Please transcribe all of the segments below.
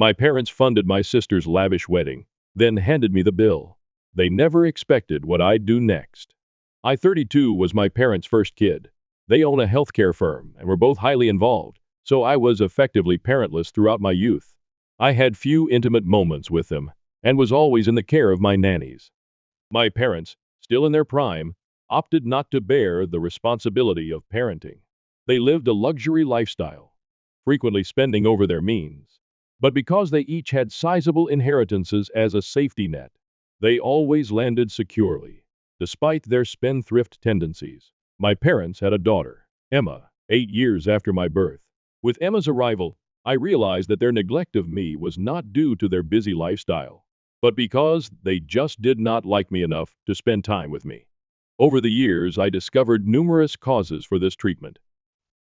My parents funded my sister's lavish wedding, then handed me the bill. They never expected what I'd do next. I 32 was my parents' first kid. They own a healthcare firm and were both highly involved, so I was effectively parentless throughout my youth. I had few intimate moments with them and was always in the care of my nannies. My parents, still in their prime, opted not to bear the responsibility of parenting. They lived a luxury lifestyle, frequently spending over their means. But because they each had sizable inheritances as a safety net, they always landed securely. Despite their spendthrift tendencies, my parents had a daughter, Emma, 8 years after my birth. With Emma's arrival, I realized that their neglect of me was not due to their busy lifestyle, but because they just did not like me enough to spend time with me. Over the years, I discovered numerous causes for this treatment.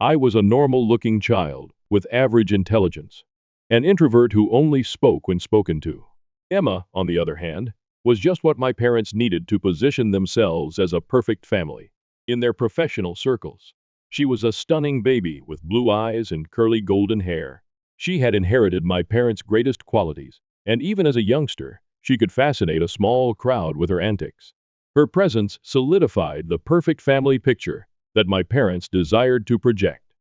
I was a normal-looking child with average intelligence, an introvert who only spoke when spoken to. Emma, on the other hand, was just what my parents needed to position themselves as a perfect family in their professional circles. She was a stunning baby with blue eyes and curly golden hair. She had inherited my parents' greatest qualities, and even as a youngster, she could fascinate a small crowd with her antics. Her presence solidified the perfect family picture that my parents desired to project.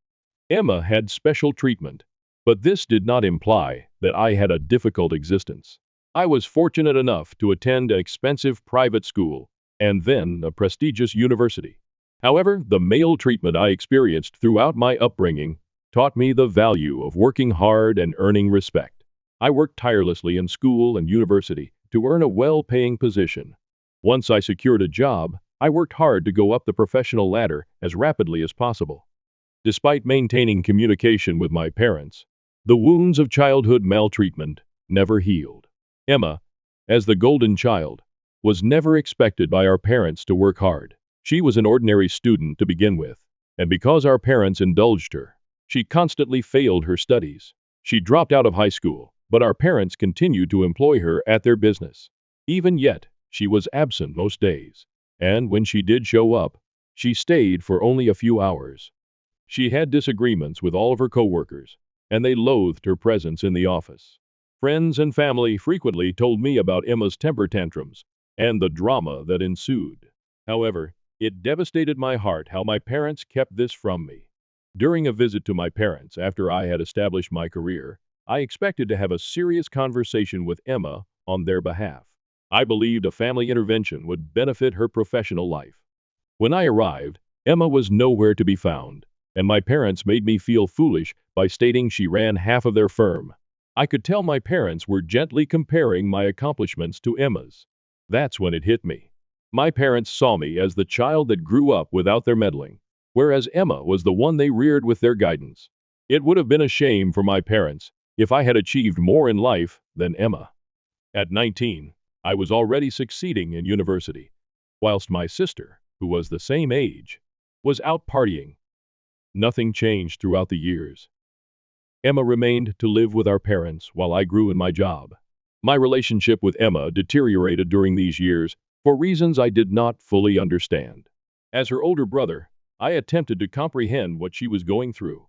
Emma had special treatment, but this did not imply that I had a difficult existence. I was fortunate enough to attend an expensive private school and then a prestigious university. However, the male treatment I experienced throughout my upbringing taught me the value of working hard and earning respect. I worked tirelessly in school and university to earn a well-paying position. Once I secured a job, I worked hard to go up the professional ladder as rapidly as possible. Despite maintaining communication with my parents, the wounds of childhood maltreatment never healed. Emma, as the golden child, was never expected by our parents to work hard. She was an ordinary student to begin with, and because our parents indulged her, she constantly failed her studies. She dropped out of high school, but our parents continued to employ her at their business. Even yet, she was absent most days, and when she did show up, she stayed for only a few hours. She had disagreements with all of her coworkers, and they loathed her presence in the office. Friends and family frequently told me about Emma's temper tantrums and the drama that ensued. However, it devastated my heart how my parents kept this from me. During a visit to my parents after I had established my career, I expected to have a serious conversation with Emma on their behalf. I believed a family intervention would benefit her professional life. When I arrived, Emma was nowhere to be found, and my parents made me feel foolish by stating she ran half of their firm. I could tell my parents were gently comparing my accomplishments to Emma's. That's when it hit me. My parents saw me as the child that grew up without their meddling, whereas Emma was the one they reared with their guidance. It would have been a shame for my parents if I had achieved more in life than Emma. At 19, I was already succeeding in university, whilst my sister, who was the same age, was out partying. Nothing changed throughout the years. Emma remained to live with our parents while I grew in my job. My relationship with Emma deteriorated during these years for reasons I did not fully understand. As her older brother, I attempted to comprehend what she was going through.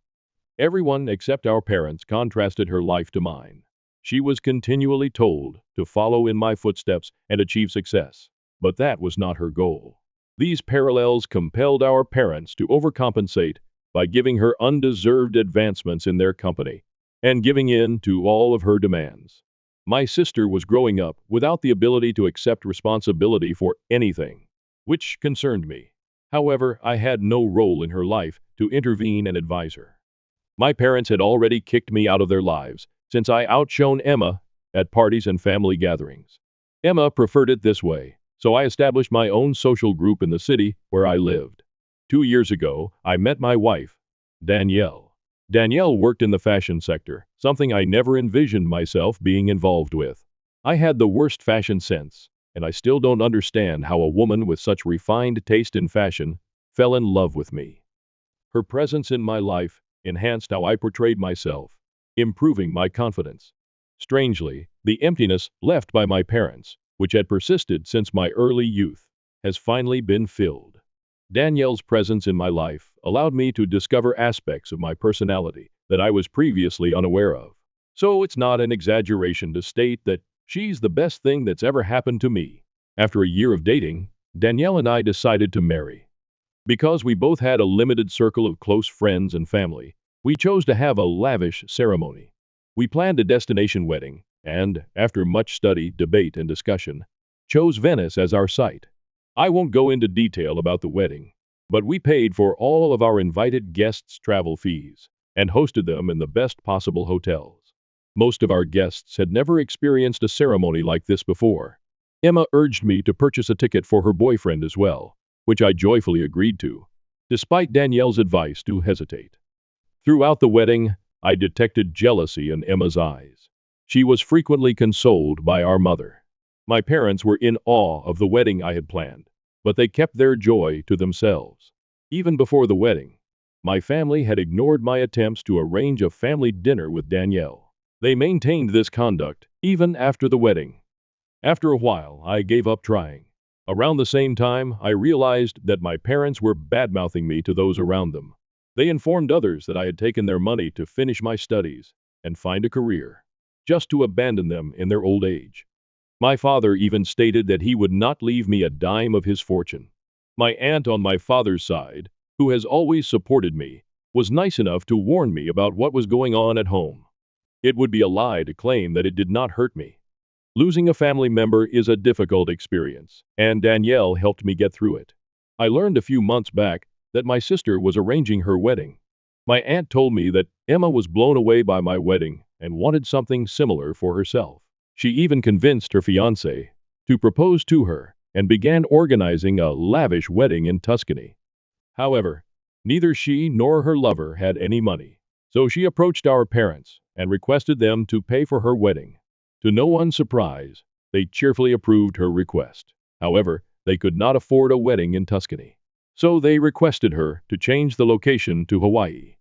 Everyone except our parents contrasted her life to mine. She was continually told to follow in my footsteps and achieve success, but that was not her goal. These parallels compelled our parents to overcompensate by giving her undeserved advancements in their company and giving in to all of her demands. My sister was growing up without the ability to accept responsibility for anything, which concerned me. However, I had no role in her life to intervene and advise her. My parents had already kicked me out of their lives since I outshone Emma at parties and family gatherings. Emma preferred it this way, so I established my own social group in the city where I lived. 2 years ago, I met my wife, Danielle. Danielle worked in the fashion sector, something I never envisioned myself being involved with. I had the worst fashion sense, and I still don't understand how a woman with such refined taste in fashion fell in love with me. Her presence in my life enhanced how I portrayed myself, improving my confidence. Strangely, the emptiness left by my parents, which had persisted since my early youth, has finally been filled. Danielle's presence in my life allowed me to discover aspects of my personality that I was previously unaware of. So it's not an exaggeration to state that she's the best thing that's ever happened to me. After a year of dating, Danielle and I decided to marry. Because we both had a limited circle of close friends and family, we chose to have a lavish ceremony. We planned a destination wedding, and, after much study, debate, and discussion, chose Venice as our site. I won't go into detail about the wedding, but we paid for all of our invited guests' travel fees and hosted them in the best possible hotels. Most of our guests had never experienced a ceremony like this before. Emma urged me to purchase a ticket for her boyfriend as well, which I joyfully agreed to, despite Danielle's advice to hesitate. Throughout the wedding, I detected jealousy in Emma's eyes. She was frequently consoled by our mother. My parents were in awe of the wedding I had planned, but they kept their joy to themselves. Even before the wedding, my family had ignored my attempts to arrange a family dinner with Danielle. They maintained this conduct even after the wedding. After a while, I gave up trying. Around the same time, I realized that my parents were bad-mouthing me to those around them. They informed others that I had taken their money to finish my studies and find a career, just to abandon them in their old age. My father even stated that he would not leave me a dime of his fortune. My aunt on my father's side, who has always supported me, was nice enough to warn me about what was going on at home. It would be a lie to claim that it did not hurt me. Losing a family member is a difficult experience, and Danielle helped me get through it. I learned a few months back that my sister was arranging her wedding. My aunt told me that Emma was blown away by my wedding and wanted something similar for herself. She even convinced her fiancé to propose to her and began organizing a lavish wedding in Tuscany. However, neither she nor her lover had any money, so she approached our parents and requested them to pay for her wedding. To no one's surprise, they cheerfully approved her request. However, they could not afford a wedding in Tuscany, so they requested her to change the location to Hawaii.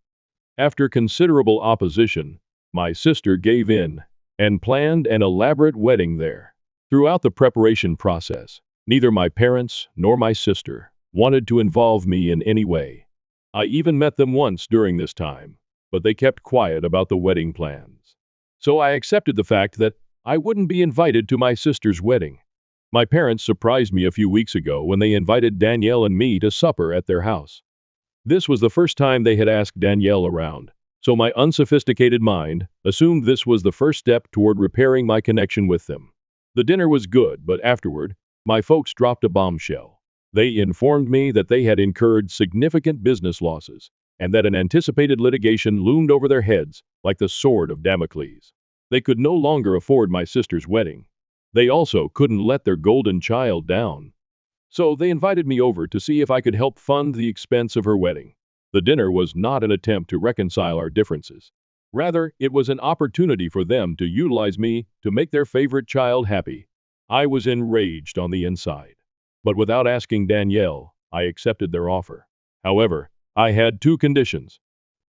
After considerable opposition, my sister gave in and planned an elaborate wedding there. Throughout the preparation process, neither my parents nor my sister wanted to involve me in any way. I even met them once during this time, but they kept quiet about the wedding plans. So I accepted the fact that I wouldn't be invited to my sister's wedding. My parents surprised me a few weeks ago when they invited Danielle and me to supper at their house. This was the first time they had asked Danielle around, so my unsophisticated mind assumed this was the first step toward repairing my connection with them. The dinner was good, but afterward, my folks dropped a bombshell. They informed me that they had incurred significant business losses and that an anticipated litigation loomed over their heads like the sword of Damocles. They could no longer afford my sister's wedding. They also couldn't let their golden child down. So they invited me over to see if I could help fund the expense of her wedding. The dinner was not an attempt to reconcile our differences. Rather, it was an opportunity for them to utilize me to make their favorite child happy. I was enraged on the inside. But without asking Danielle, I accepted their offer. However, I had two conditions.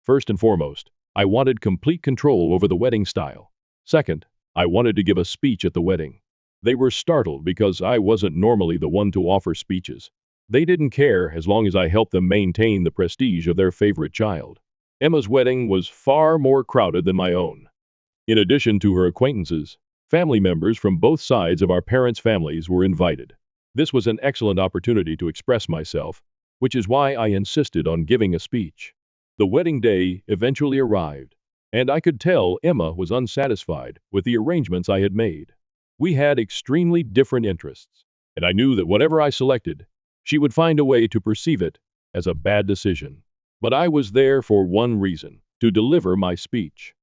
First and foremost, I wanted complete control over the wedding style. Second, I wanted to give a speech at the wedding. They were startled because I wasn't normally the one to offer speeches. They didn't care as long as I helped them maintain the prestige of their favorite child. Emma's wedding was far more crowded than my own. In addition to her acquaintances, family members from both sides of our parents' families were invited. This was an excellent opportunity to express myself, which is why I insisted on giving a speech. The wedding day eventually arrived, and I could tell Emma was unsatisfied with the arrangements I had made. We had extremely different interests, and I knew that whatever I selected, she would find a way to perceive it as a bad decision. But I was there for one reason, to deliver my speech.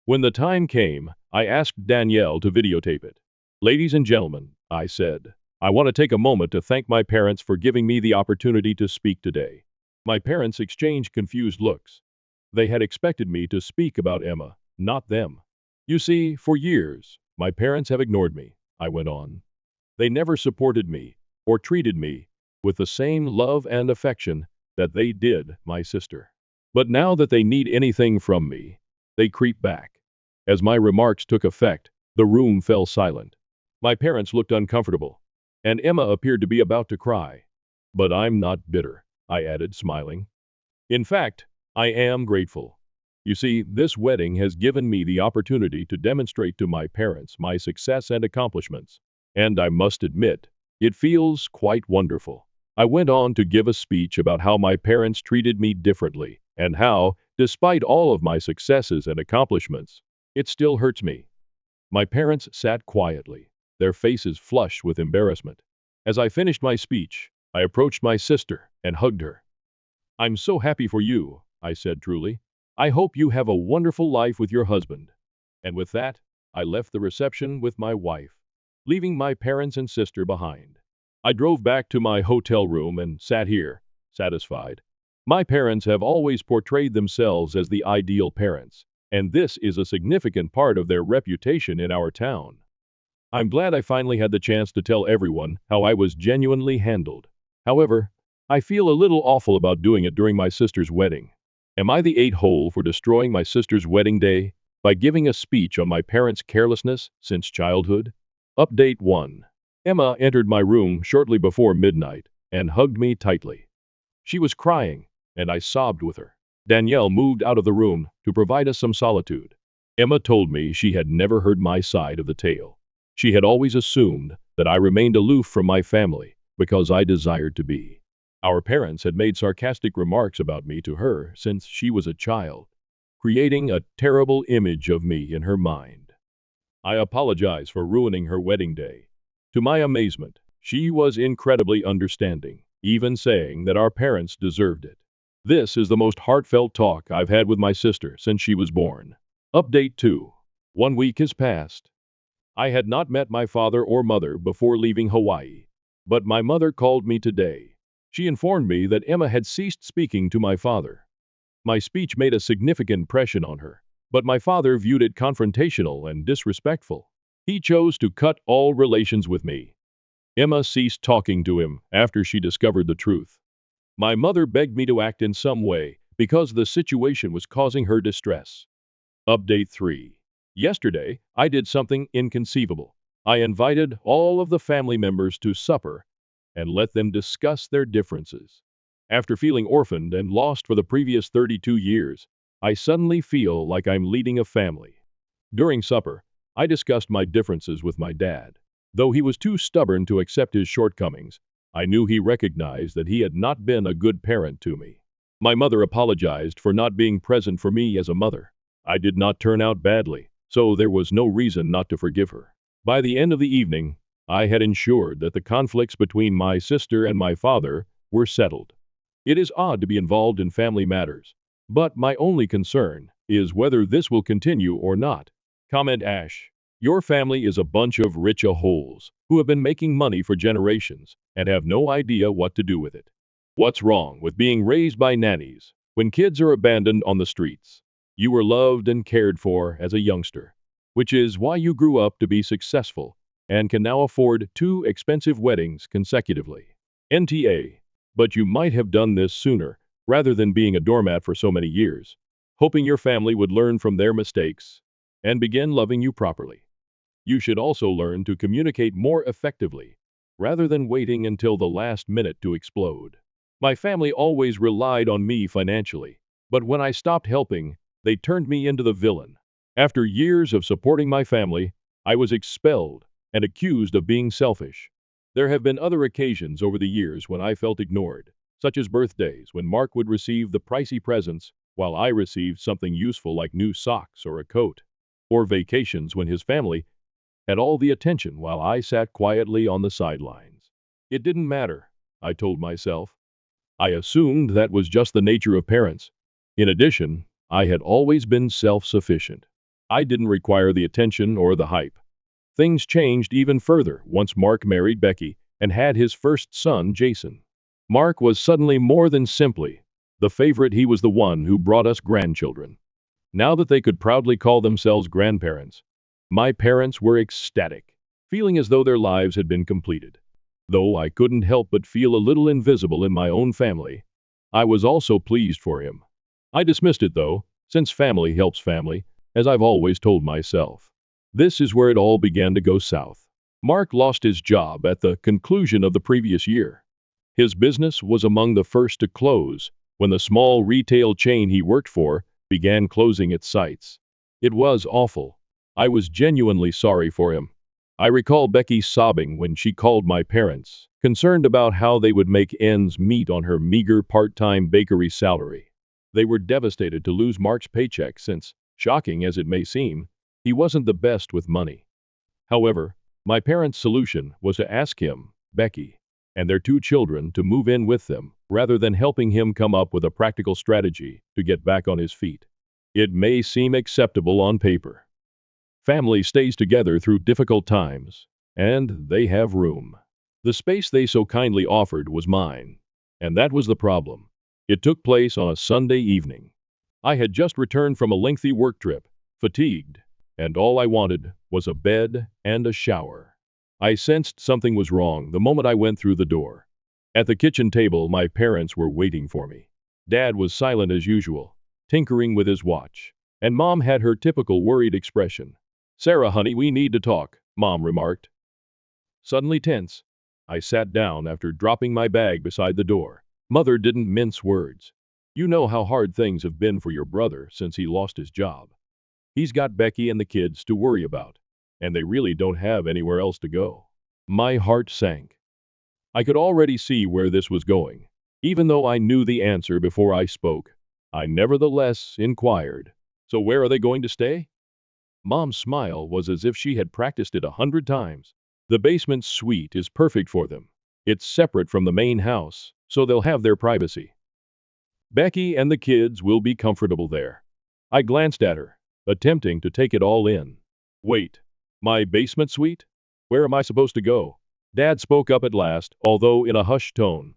When the time came, I asked Danielle to videotape it. "Ladies and gentlemen," I said, "I want to take a moment to thank my parents for giving me the opportunity to speak today." My parents exchanged confused looks. They had expected me to speak about Emma, not them. "You see, for years, my parents have ignored me," I went on. "They never supported me or treated me with the same love and affection that they did my sister. But now that they need anything from me, they creep back." As my remarks took effect, the room fell silent. My parents looked uncomfortable, and Emma appeared to be about to cry. "But I'm not bitter," I added, smiling. "In fact, I am grateful. You see, this wedding has given me the opportunity to demonstrate to my parents my success and accomplishments. And I must admit, it feels quite wonderful. I went on to give a speech about how my parents treated me differently, and how, despite all of my successes and accomplishments, it still hurts me. My parents sat quietly, their faces flushed with embarrassment. As I finished my speech, I approached my sister and hugged her. "I'm so happy for you," I said truly. "I hope you have a wonderful life with your husband." And with that, I left the reception with my wife, leaving my parents and sister behind. I drove back to my hotel room and sat here, satisfied. My parents have always portrayed themselves as the ideal parents, and this is a significant part of their reputation in our town. I'm glad I finally had the chance to tell everyone how I was genuinely handled. However, I feel a little awful about doing it during my sister's wedding. Am I the eight-hole for destroying my sister's wedding day by giving a speech on my parents' carelessness since childhood? Update 1. Emma entered my room shortly before midnight and hugged me tightly. She was crying, and I sobbed with her. Danielle moved out of the room to provide us some solitude. Emma told me she had never heard my side of the tale. She had always assumed that I remained aloof from my family because I desired to be. Our parents had made sarcastic remarks about me to her since she was a child, creating a terrible image of me in her mind. I apologize for ruining her wedding day. To my amazement, she was incredibly understanding, even saying that our parents deserved it. This is the most heartfelt talk I've had with my sister since she was born. Update 2. 1 week has passed. I had not met my father or mother before leaving Hawaii, but my mother called me today. She informed me that Emma had ceased speaking to my father. My speech made a significant impression on her, but my father viewed it confrontational and disrespectful. He chose to cut all relations with me. Emma ceased talking to him after she discovered the truth. My mother begged me to act in some way because the situation was causing her distress. Update 3. Yesterday, I did something inconceivable. I invited all of the family members to supper and let them discuss their differences. After feeling orphaned and lost for the previous 32 years, I suddenly feel like I'm leading a family. During supper, I discussed my differences with my dad. Though he was too stubborn to accept his shortcomings, I knew he recognized that he had not been a good parent to me. My mother apologized for not being present for me as a mother. I did not turn out badly, so there was no reason not to forgive her. By the end of the evening, I had ensured that the conflicts between my sister and my father were settled. It is odd to be involved in family matters, but my only concern is whether this will continue or not. Comment Ash. Your family is a bunch of rich a-holes who have been making money for generations and have no idea what to do with it. What's wrong with being raised by nannies when kids are abandoned on the streets? You were loved and cared for as a youngster, which is why you grew up to be successful and can now afford 2 expensive weddings consecutively. NTA. But you might have done this sooner, rather than being a doormat for so many years, hoping your family would learn from their mistakes and begin loving you properly. You should also learn to communicate more effectively, rather than waiting until the last minute to explode. My family always relied on me financially, but when I stopped helping, they turned me into the villain. After years of supporting my family, I was expelled and accused of being selfish. There have been other occasions over the years when I felt ignored, such as birthdays when Mark would receive the pricey presents while I received something useful like new socks or a coat, or vacations when his family had all the attention while I sat quietly on the sidelines. It didn't matter, I told myself. I assumed that was just the nature of parents. In addition, I had always been self-sufficient. I didn't require the attention or the hype. Things changed even further once Mark married Becky and had his first son, Jason. Mark was suddenly more than simply the favorite. He was the one who brought us grandchildren. Now that they could proudly call themselves grandparents, my parents were ecstatic, feeling as though their lives had been completed. Though I couldn't help but feel a little invisible in my own family, I was also pleased for him. I dismissed it though, since family helps family, as I've always told myself. This is where it all began to go south. Mark lost his job at the conclusion of the previous year. His business was among the first to close when the small retail chain he worked for began closing its sights. It was awful. I was genuinely sorry for him. I recall Becky sobbing when she called my parents, concerned about how they would make ends meet on her meager part-time bakery salary. They were devastated to lose Mark's paycheck since, shocking as it may seem, he wasn't the best with money. However, my parents' solution was to ask him, Becky, and their 2 children to move in with them, rather than helping him come up with a practical strategy to get back on his feet. It may seem acceptable on paper. Family stays together through difficult times, and they have room. The space they so kindly offered was mine, and that was the problem. It took place on a Sunday evening. I had just returned from a lengthy work trip, fatigued, and all I wanted was a bed and a shower. I sensed something was wrong the moment I went through the door. At the kitchen table, my parents were waiting for me. Dad was silent as usual, tinkering with his watch, and Mom had her typical worried expression. "Sarah, honey, we need to talk," Mom remarked. Suddenly tense, I sat down after dropping my bag beside the door. Mother didn't mince words. "You know how hard things have been for your brother since he lost his job. He's got Becky and the kids to worry about, and they really don't have anywhere else to go." My heart sank. I could already see where this was going. Even though I knew the answer before I spoke, I nevertheless inquired, "So where are they going to stay?" Mom's smile was as if she had practiced it 100 times. "The basement suite is perfect for them. It's separate from the main house, so they'll have their privacy. Becky and the kids will be comfortable there." I glanced at her, attempting to take it all in. "Wait, my basement suite? Where am I supposed to go?" Dad spoke up at last, although in a hushed tone.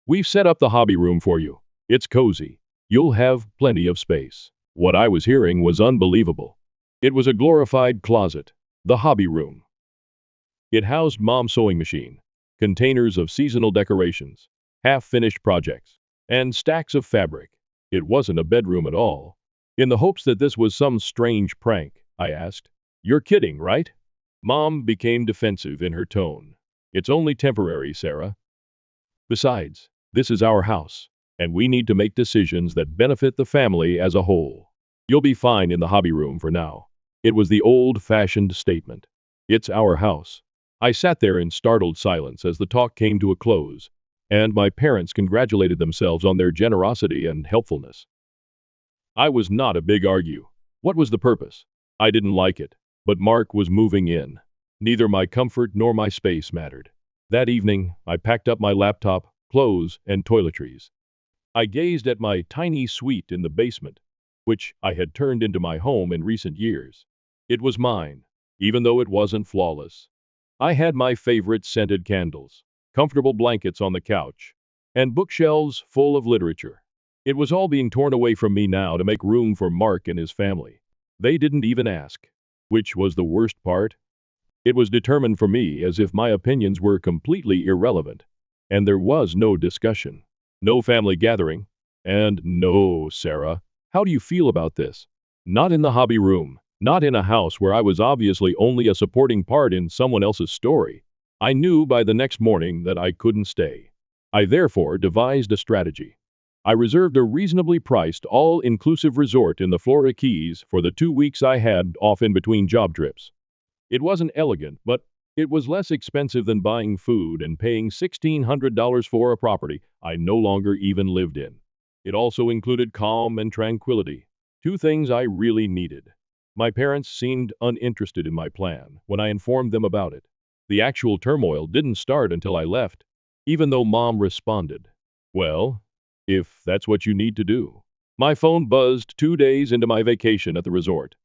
"We've set up the hobby room for you. It's cozy. You'll have plenty of space." What I was hearing was unbelievable. It was a glorified closet, the hobby room. It housed Mom's sewing machine, containers of seasonal decorations, half-finished projects, and stacks of fabric. It wasn't a bedroom at all. In the hopes that this was some strange prank, I asked, "You're kidding, right?" Mom became defensive in her tone. "It's only temporary, Sarah. Besides, this is our house, and we need to make decisions that benefit the family as a whole. You'll be fine in the hobby room for now." It was the old-fashioned statement. "It's our house." I sat there in startled silence as the talk came to a close, and my parents congratulated themselves on their generosity and helpfulness. I was not a big argue. What was the purpose? I didn't like it, but Mark was moving in. Neither my comfort nor my space mattered. That evening, I packed up my laptop, clothes, and toiletries. I gazed at my tiny suite in the basement, which I had turned into my home in recent years. It was mine, even though it wasn't flawless. I had my favorite scented candles, comfortable blankets on the couch, and bookshelves full of literature. It was all being torn away from me now to make room for Mark and his family. They didn't even ask. Which was the worst part? It was determined for me as if my opinions were completely irrelevant, and there was no discussion, no family gathering, and no, "Sarah, how do you feel about this?" Not in the hobby room, not in a house where I was obviously only a supporting part in someone else's story. I knew by the next morning that I couldn't stay. I therefore devised a strategy. I reserved a reasonably priced, all-inclusive resort in the Florida Keys for the 2 weeks I had off in between job trips. It wasn't elegant, but it was less expensive than buying food and paying $1,600 for a property I no longer even lived in. It also included calm and tranquility, 2 things I really needed. My parents seemed uninterested in my plan when I informed them about it. The actual turmoil didn't start until I left, even though Mom responded, "Well, if that's what you need to do." My phone buzzed 2 days into my vacation at the resort.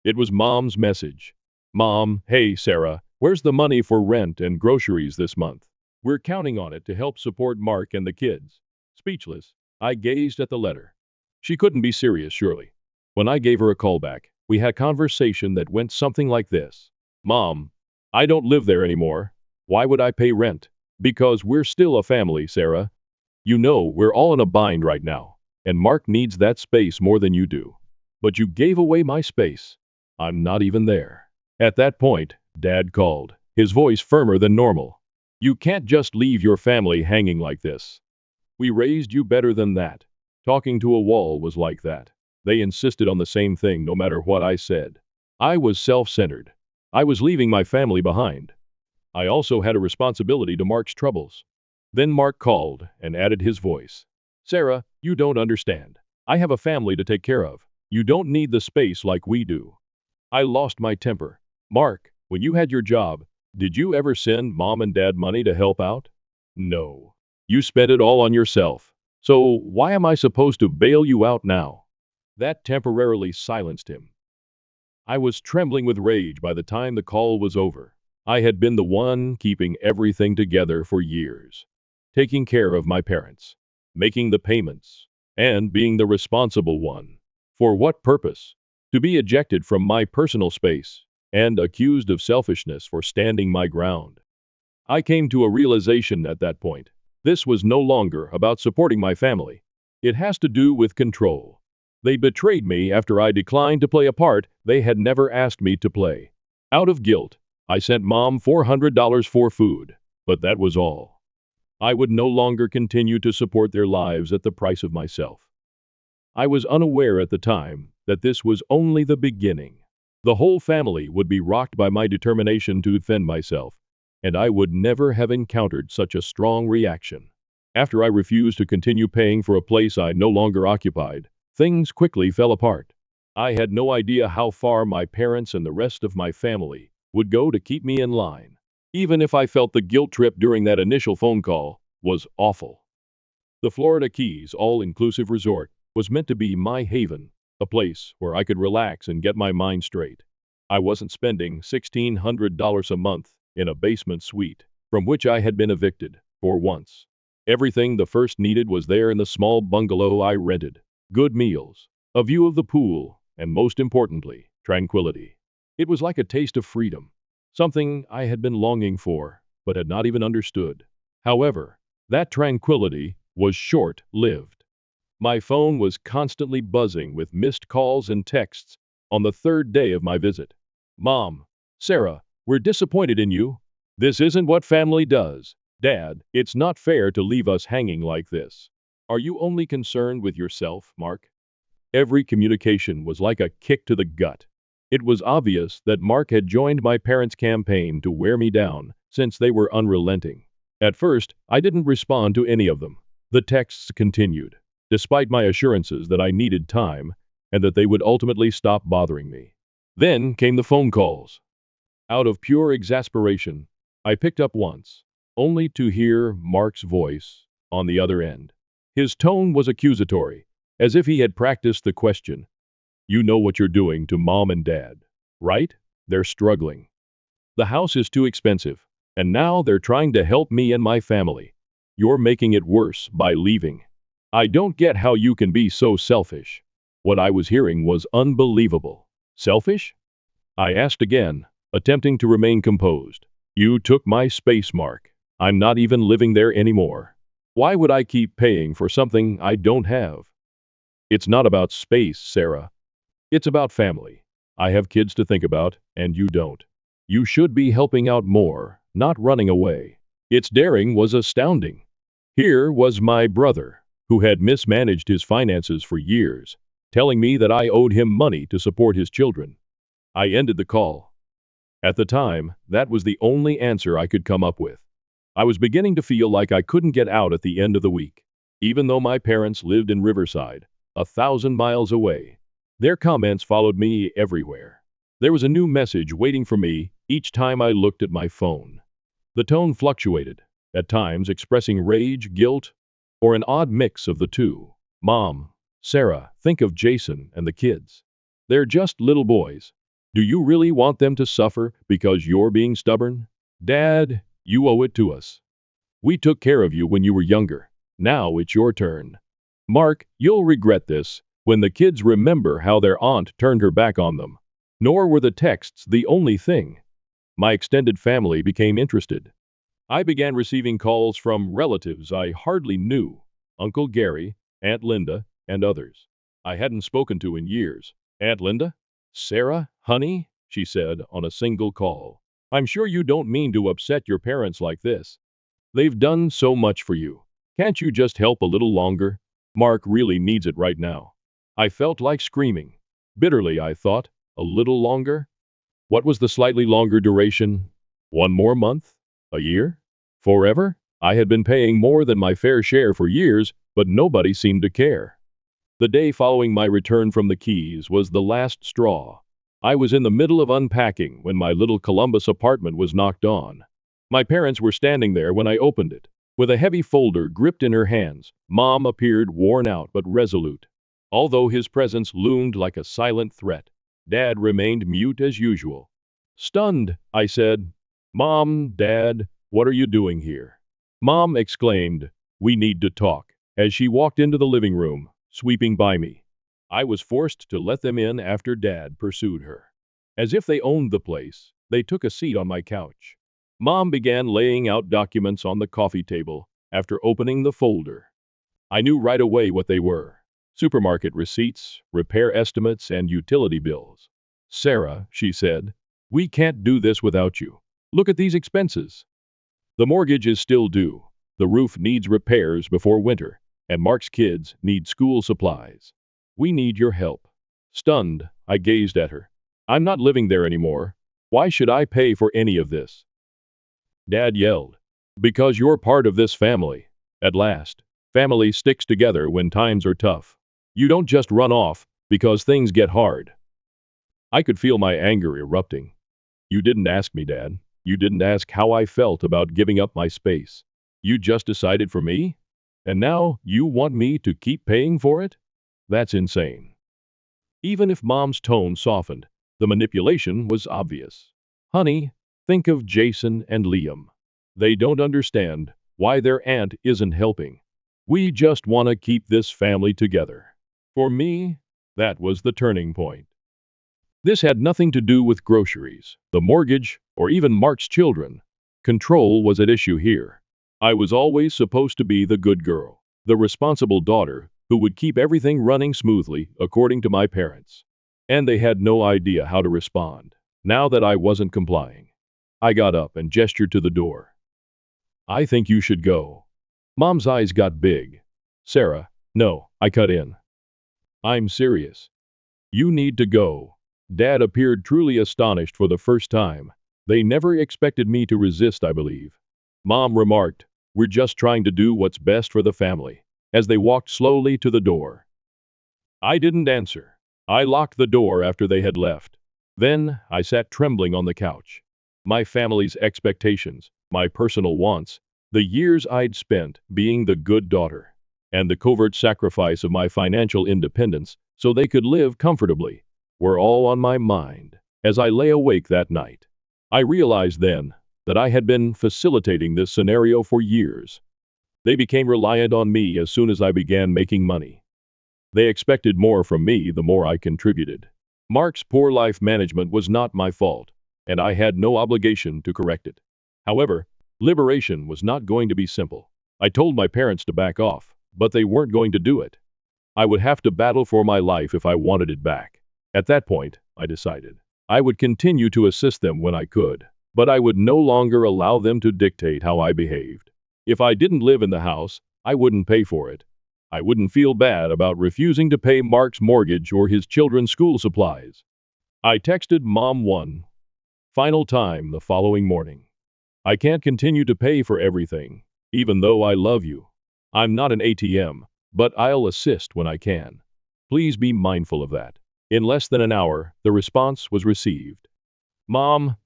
It was Mom's message. "Mom, hey Sarah, where's the money for rent and groceries this month? We're counting on it to help support Mark and the kids." Speechless, I gazed at the letter. She couldn't be serious, surely. When I gave her a call back, we had a conversation that went something like this. "Mom, I don't live there anymore. Why would I pay rent? Because we're still a family, Sarah. You know we're all in a bind right now, and Mark needs that space more than you do. But you gave away my space. I'm not even there." At that point, Dad called, his voice firmer than normal. "You can't just leave your family hanging like this. We raised you better than that. Talking to a wall was like that." They insisted on the same thing no matter what I said. I was self-centered. I was leaving my family behind. I also had a responsibility to Mark's troubles. Then Mark called and added his voice. Sarah, you don't understand. I have a family to take care of. You don't need the space like we do. I lost my temper. Mark, when you had your job, did you ever send mom and dad money to help out? No. You spent it all on yourself. So why am I supposed to bail you out now? That temporarily silenced him. I was trembling with rage by the time the call was over. I had been the one keeping everything together for years, taking care of my parents, making the payments, and being the responsible one. For what purpose? To be ejected from my personal space and accused of selfishness for standing my ground. I came to a realization at that point. This was no longer about supporting my family. It has to do with control. They betrayed me after I declined to play a part they had never asked me to play. Out of guilt, I sent mom $400 for food, but that was all. I would no longer continue to support their lives at the price of myself. I was unaware at the time that this was only the beginning. The whole family would be rocked by my determination to defend myself, and I would never have encountered such a strong reaction. After I refused to continue paying for a place I no longer occupied, things quickly fell apart. I had no idea how far my parents and the rest of my family would go to keep me in line. Even if I felt the guilt trip during that initial phone call was awful. The Florida Keys all-inclusive resort was meant to be my haven, a place where I could relax and get my mind straight. I wasn't spending $1,600 a month in a basement suite, from which I had been evicted, for once. Everything the first needed was there in the small bungalow I rented. Good meals, a view of the pool, and most importantly, tranquility. It was like a taste of freedom, something I had been longing for, but had not even understood. However, that tranquility was short-lived. My phone was constantly buzzing with missed calls and texts on the third day of my visit. Mom, Sarah, we're disappointed in you. This isn't what family does. Dad, it's not fair to leave us hanging like this. Are you only concerned with yourself, Mark? Every communication was like a kick to the gut. It was obvious that Mark had joined my parents' campaign to wear me down, since they were unrelenting. At first, I didn't respond to any of them. The texts continued, despite my assurances that I needed time and that they would ultimately stop bothering me. Then came the phone calls. Out of pure exasperation, I picked up once, only to hear Mark's voice on the other end. His tone was accusatory, as if he had practiced the question. You know what you're doing to mom and dad, right? They're struggling. The house is too expensive, and now they're trying to help me and my family. You're making it worse by leaving. I don't get how you can be so selfish. What I was hearing was unbelievable. Selfish? I asked again, attempting to remain composed. You took my space, Mark. I'm not even living there anymore. Why would I keep paying for something I don't have? It's not about space, Sarah. It's about family. I have kids to think about, and you don't. You should be helping out more, not running away. Its daring was astounding. Here was my brother, who had mismanaged his finances for years, telling me that I owed him money to support his children. I ended the call. At the time, that was the only answer I could come up with. I was beginning to feel like I couldn't get out at the end of the week, even though my parents lived in Riverside, 1,000 miles away. Their comments followed me everywhere. There was a new message waiting for me each time I looked at my phone. The tone fluctuated, at times expressing rage, guilt, or an odd mix of the two. Mom, Sarah, think of Jason and the kids. They're just little boys. Do you really want them to suffer because you're being stubborn? Dad, you owe it to us. We took care of you when you were younger. Now it's your turn. Mark, you'll regret this when the kids remember how their aunt turned her back on them. Nor were the texts the only thing. My extended family became interested. I began receiving calls from relatives I hardly knew, Uncle Gary, Aunt Linda, and others I hadn't spoken to in years. Aunt Linda? Sarah, honey, she said on a single call. I'm sure you don't mean to upset your parents like this. They've done so much for you. Can't you just help a little longer? Mark really needs it right now. I felt like screaming. Bitterly, I thought, a little longer? What was the slightly longer duration? 1 more month? A year? Forever? I had been paying more than my fair share for years, but nobody seemed to care. The day following my return from the Keys was the last straw. I was in the middle of unpacking when my little Columbus apartment was knocked on. My parents were standing there when I opened it. With a heavy folder gripped in her hands, Mom appeared worn out but resolute. Although his presence loomed like a silent threat, Dad remained mute as usual. Stunned, I said, "Mom, Dad, what are you doing here?" Mom exclaimed, "We need to talk," as she walked into the living room, sweeping by me. I was forced to let them in after Dad pursued her. As if they owned the place, they took a seat on my couch. Mom began laying out documents on the coffee table after opening the folder. I knew right away what they were: supermarket receipts, repair estimates, and utility bills. "Sarah," she said, "we can't do this without you. Look at these expenses. The mortgage is still due, the roof needs repairs before winter, and Mark's kids need school supplies. We need your help." Stunned, I gazed at her. "I'm not living there anymore. Why should I pay for any of this?" Dad yelled, "Because you're part of this family. At last, family sticks together when times are tough. You don't just run off because things get hard." I could feel my anger erupting. "You didn't ask me, Dad. You didn't ask how I felt about giving up my space. You just decided for me? And now you want me to keep paying for it? That's insane." Even if Mom's tone softened, the manipulation was obvious. "Honey, think of Jason and Liam. They don't understand why their aunt isn't helping. We just want to keep this family together." For me, that was the turning point. This had nothing to do with groceries, the mortgage, or even Mark's children. Control was at issue here. I was always supposed to be the good girl, the responsible daughter who would keep everything running smoothly according to my parents. And they had no idea how to respond, now that I wasn't complying. I got up and gestured to the door. "I think you should go." Mom's eyes got big. "Sarah, no," I cut in. "I'm serious. You need to go." Dad appeared truly astonished for the first time. "They never expected me to resist, I believe." Mom remarked, "We're just trying to do what's best for the family," as they walked slowly to the door. I didn't answer. I locked the door after they had left. Then I sat trembling on the couch. My family's expectations, my personal wants, the years I'd spent being the good daughter, and the covert sacrifice of my financial independence so they could live comfortably, were all on my mind as I lay awake that night. I realized then that I had been facilitating this scenario for years. They became reliant on me as soon as I began making money. They expected more from me the more I contributed. Mark's poor life management was not my fault, and I had no obligation to correct it. However, liberation was not going to be simple. I told my parents to back off, but they weren't going to do it. I would have to battle for my life if I wanted it back. At that point, I decided, I would continue to assist them when I could, but I would no longer allow them to dictate how I behaved. If I didn't live in the house, I wouldn't pay for it. I wouldn't feel bad about refusing to pay Mark's mortgage or his children's school supplies. I texted Mom one final time the following morning. "I can't continue to pay for everything, even though I love you. I'm not an ATM, but I'll assist when I can. Please be mindful of that." In less than an hour, the response was received. "Mom,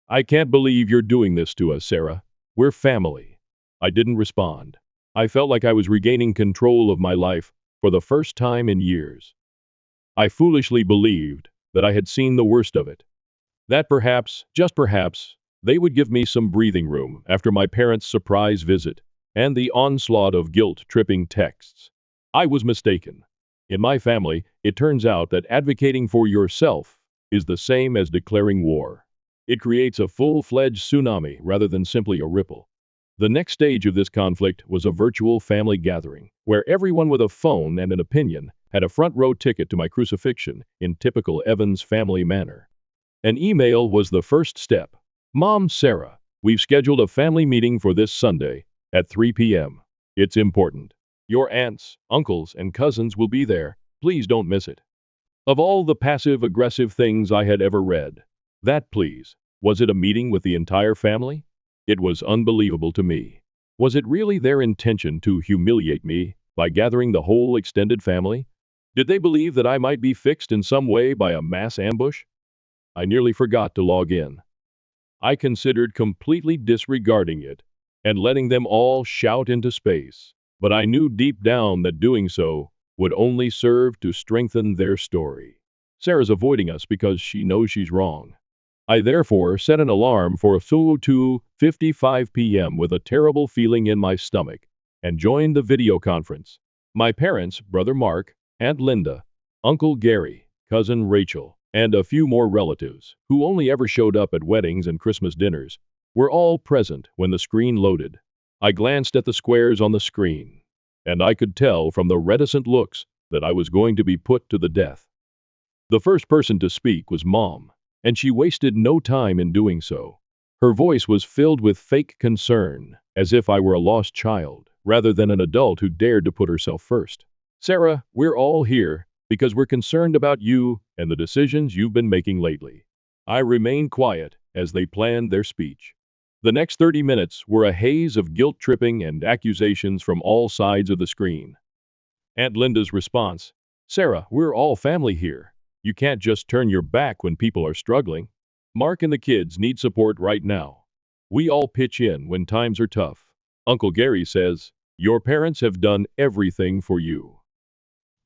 I can't believe you're doing this to us, Sarah. We're family." I didn't respond. I felt like I was regaining control of my life for the first time in years. I foolishly believed that I had seen the worst of it. That perhaps, just perhaps, they would give me some breathing room after my parents' surprise visit and the onslaught of guilt-tripping texts. I was mistaken. In my family, it turns out that advocating for yourself is the same as declaring war. It creates a full-fledged tsunami rather than simply a ripple. The next stage of this conflict was a virtual family gathering, where everyone with a phone and an opinion had a front-row ticket to my crucifixion in typical Evans family manner. An email was the first step. "Mom, Sarah, we've scheduled a family meeting for this Sunday at 3 p.m. It's important. Your aunts, uncles, and cousins will be there, Please don't miss it. Of all the passive-aggressive things I had ever read, that please, was it a meeting with the entire family? It was unbelievable to me. Was it really their intention to humiliate me by gathering the whole extended family? Did they believe that I might be fixed in some way by a mass ambush? I nearly forgot to log in. I considered completely disregarding it and letting them all shout into space, but I knew deep down that doing so would only serve to strengthen their story. Sarah's avoiding us because she knows she's wrong. I therefore set an alarm for 2:55 p.m. with a terrible feeling in my stomach and joined the video conference. My parents, Brother Mark, Aunt Linda, Uncle Gary, Cousin Rachel, and a few more relatives, who only ever showed up at weddings and Christmas dinners, were all present when the screen loaded. I glanced at the squares on the screen, and I could tell from the reticent looks that I was going to be put to the death. The first person to speak was Mom, and she wasted no time in doing so. Her voice was filled with fake concern, as if I were a lost child, rather than an adult who dared to put herself first. Sarah, we're all here because we're concerned about you and the decisions you've been making lately. I remained quiet as they planned their speech. The next 30 minutes were a haze of guilt-tripping and accusations from all sides of the screen. Aunt Linda's response, Sarah, we're all family here. You can't just turn your back when people are struggling. Mark and the kids need support right now. We all pitch in when times are tough. Uncle Gary says, your parents have done everything for you.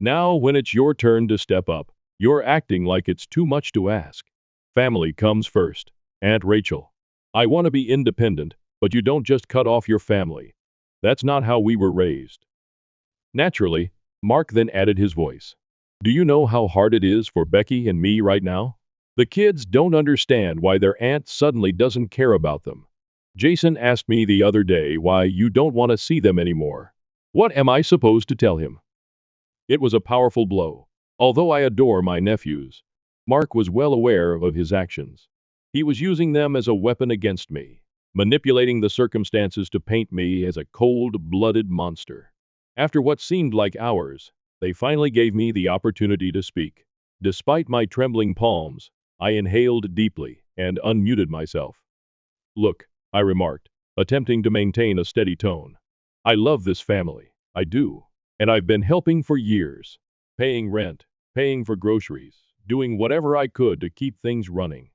Now, when it's your turn to step up, you're acting like it's too much to ask. Family comes first. Aunt Rachel, I want to be independent, but you don't just cut off your family. That's not how we were raised. Naturally, Mark then added his voice. Do you know how hard it is for Becky and me right now? The kids don't understand why their aunt suddenly doesn't care about them. Jason asked me the other day why you don't want to see them anymore. What am I supposed to tell him? It was a powerful blow. Although I adore my nephews, Mark was well aware of his actions. He was using them as a weapon against me, manipulating the circumstances to paint me as a cold-blooded monster. After what seemed like hours, they finally gave me the opportunity to speak. Despite my trembling palms, I inhaled deeply and unmuted myself. Look, I remarked, attempting to maintain a steady tone. I love this family. I do. And I've been helping for years. Paying rent, paying for groceries, doing whatever I could to keep things running.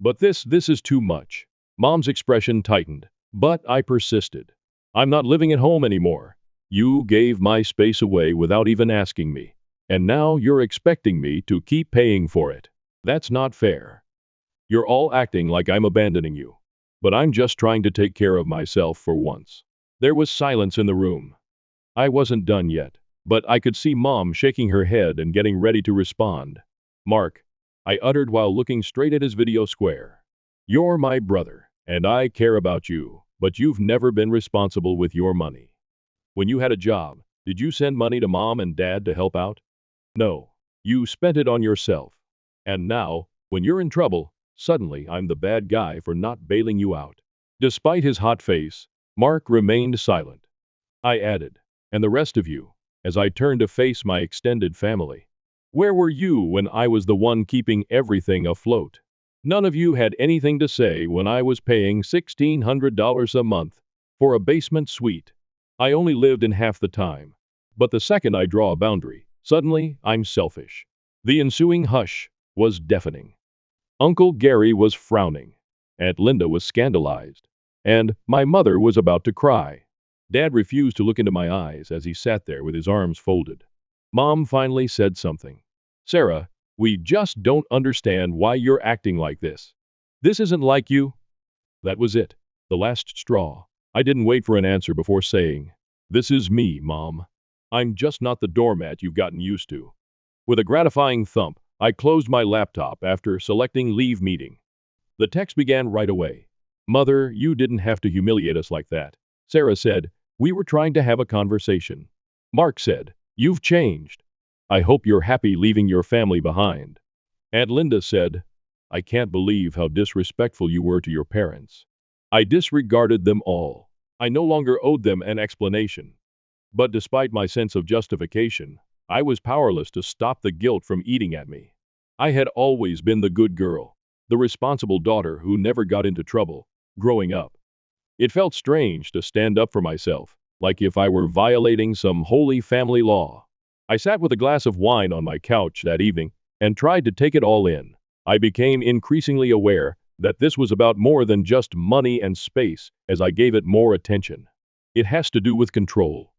But this is too much. Mom's expression tightened, but I persisted. I'm not living at home anymore. You gave my space away without even asking me. And now you're expecting me to keep paying for it. That's not fair. You're all acting like I'm abandoning you. But I'm just trying to take care of myself for once. There was silence in the room. I wasn't done yet, but I could see Mom shaking her head and getting ready to respond. Mark, I uttered while looking straight at his video square. You're my brother, and I care about you, but you've never been responsible with your money. When you had a job, did you send money to Mom and Dad to help out? No, you spent it on yourself. And now, when you're in trouble, suddenly I'm the bad guy for not bailing you out. Despite his hot face, Mark remained silent. I added, and the rest of you, as I turned to face my extended family. Where were you when I was the one keeping everything afloat? None of you had anything to say when I was paying $1,600 a month for a basement suite. I only lived in half the time. But the second I draw a boundary, suddenly I'm selfish. The ensuing hush was deafening. Uncle Gary was frowning. Aunt Linda was scandalized. And my mother was about to cry. Dad refused to look into my eyes as he sat there with his arms folded. Mom finally said something. Sarah, we just don't understand why you're acting like this. This isn't like you. That was it, the last straw. I didn't wait for an answer before saying, this is me, Mom. I'm just not the doormat you've gotten used to. With a gratifying thump, I closed my laptop after selecting Leave Meeting. The text began right away. Mother, you didn't have to humiliate us like that. Sarah said, we were trying to have a conversation. Mark said, you've changed. I hope you're happy leaving your family behind. Aunt Linda said, I can't believe how disrespectful you were to your parents. I disregarded them all. I no longer owed them an explanation. But despite my sense of justification, I was powerless to stop the guilt from eating at me. I had always been the good girl, the responsible daughter who never got into trouble, growing up. It felt strange to stand up for myself, like if I were violating some holy family law. I sat with a glass of wine on my couch that evening and tried to take it all in. I became increasingly aware that this was about more than just money and space as I gave it more attention. It has to do with control.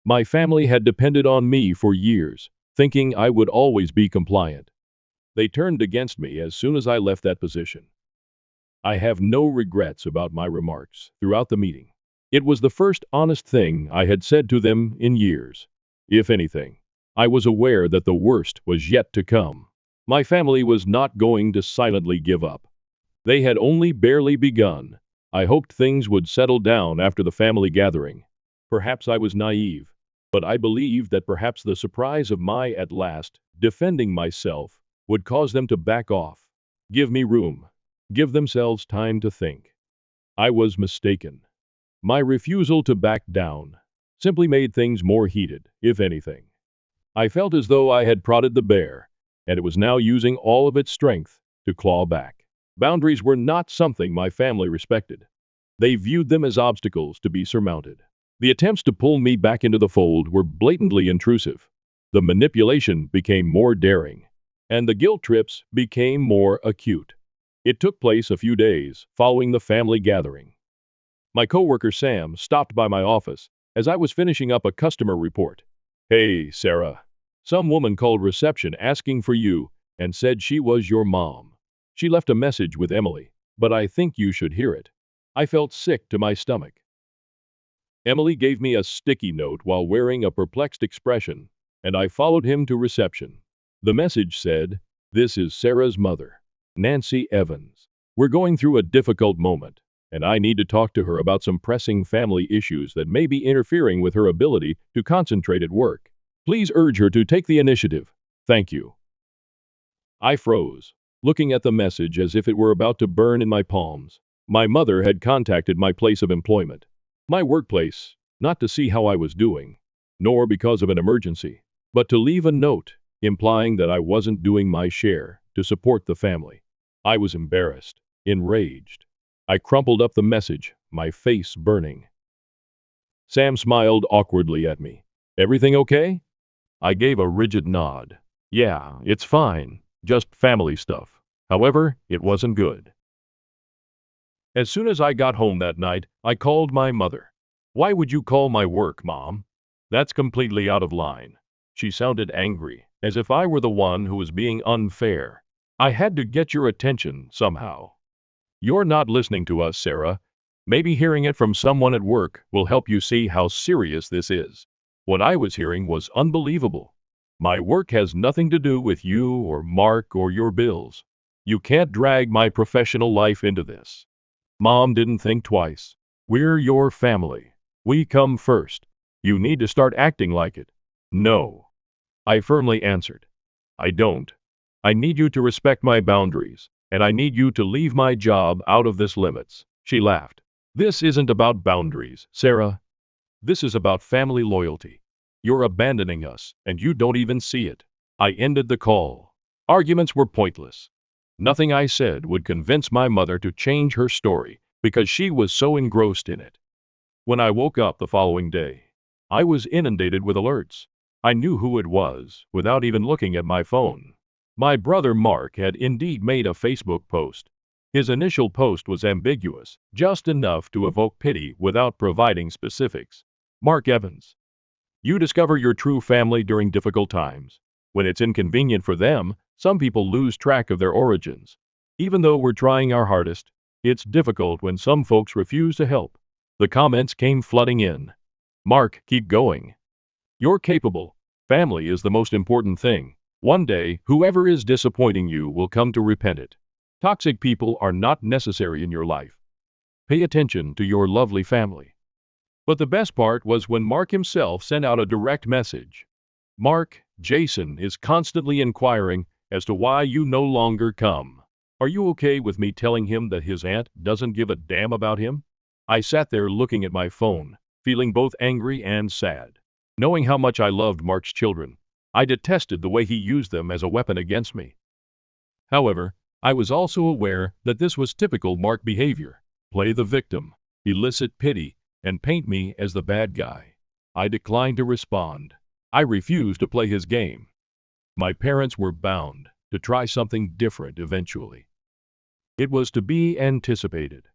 My family had depended on me for years, thinking I would always be compliant. They turned against me as soon as I left that position. I have no regrets about my remarks throughout the meeting. It was the first honest thing I had said to them in years. If anything, I was aware that the worst was yet to come. My family was not going to silently give up. They had only barely begun. I hoped things would settle down after the family gathering. Perhaps I was naive, but I believed that perhaps the surprise of my at last defending myself would cause them to back off, give me room, give themselves time to think. I was mistaken. My refusal to back down simply made things more heated, if anything. I felt as though I had prodded the bear, and it was now using all of its strength to claw back. Boundaries were not something my family respected. They viewed them as obstacles to be surmounted. The attempts to pull me back into the fold were blatantly intrusive. The manipulation became more daring, and the guilt trips became more acute. It took place a few days following the family gathering. My coworker Sam stopped by my office as I was finishing up a customer report. "Hey, Sarah. Some woman called reception asking for you and said she was your mom. She left a message with Emily, but I think you should hear it." I felt sick to my stomach. Emily gave me a sticky note while wearing a perplexed expression, and I followed him to reception. The message said, "This is Sarah's mother, Nancy Evans. We're going through a difficult moment, and I need to talk to her about some pressing family issues that may be interfering with her ability to concentrate at work. Please urge her to take the initiative. Thank you." I froze, looking at the message as if it were about to burn in my palms. My mother had contacted my place of employment, my workplace, not to see how I was doing, nor because of an emergency, but to leave a note implying that I wasn't doing my share to support the family. I was embarrassed, enraged. I crumpled up the message, my face burning. Sam smiled awkwardly at me. "Everything okay?" I gave a rigid nod. "Yeah, it's fine. Just family stuff." However, it wasn't good. As soon as I got home that night, I called my mother. "Why would you call my work, Mom? That's completely out of line." She sounded angry, as if I were the one who was being unfair. "I had to get your attention somehow." "You're not listening to us, Sarah. Maybe hearing it from someone at work will help you see how serious this is." What I was hearing was unbelievable. "My work has nothing to do with you or Mark or your bills. You can't drag my professional life into this." Mom didn't think twice. "We're your family. We come first. You need to start acting like it." "No," I firmly answered. "I don't. I need you to respect my boundaries, and I need you to leave my job out of this limits." She laughed. "This isn't about boundaries, Sarah. This is about family loyalty. You're abandoning us, and you don't even see it." I ended the call. Arguments were pointless. Nothing I said would convince my mother to change her story because she was so engrossed in it. When I woke up the following day, I was inundated with alerts. I knew who it was without even looking at my phone. My brother Mark had indeed made a Facebook post. His initial post was ambiguous, just enough to evoke pity without providing specifics. Mark Evans. "You discover your true family during difficult times. When it's inconvenient for them, some people lose track of their origins. Even though we're trying our hardest, it's difficult when some folks refuse to help." The comments came flooding in. "Mark, keep going. You're capable. Family is the most important thing. One day, whoever is disappointing you will come to repent it. Toxic people are not necessary in your life. Pay attention to your lovely family." But the best part was when Mark himself sent out a direct message. "Mark, Jason is constantly inquiring as to why you no longer come. Are you okay with me telling him that his aunt doesn't give a damn about him?" I sat there looking at my phone, feeling both angry and sad. Knowing how much I loved Mark's children, I detested the way he used them as a weapon against me. However, I was also aware that this was typical Mark behavior: play the victim, elicit pity, and paint me as the bad guy. I declined to respond. I refused to play his game. My parents were bound to try something different eventually. It was to be anticipated.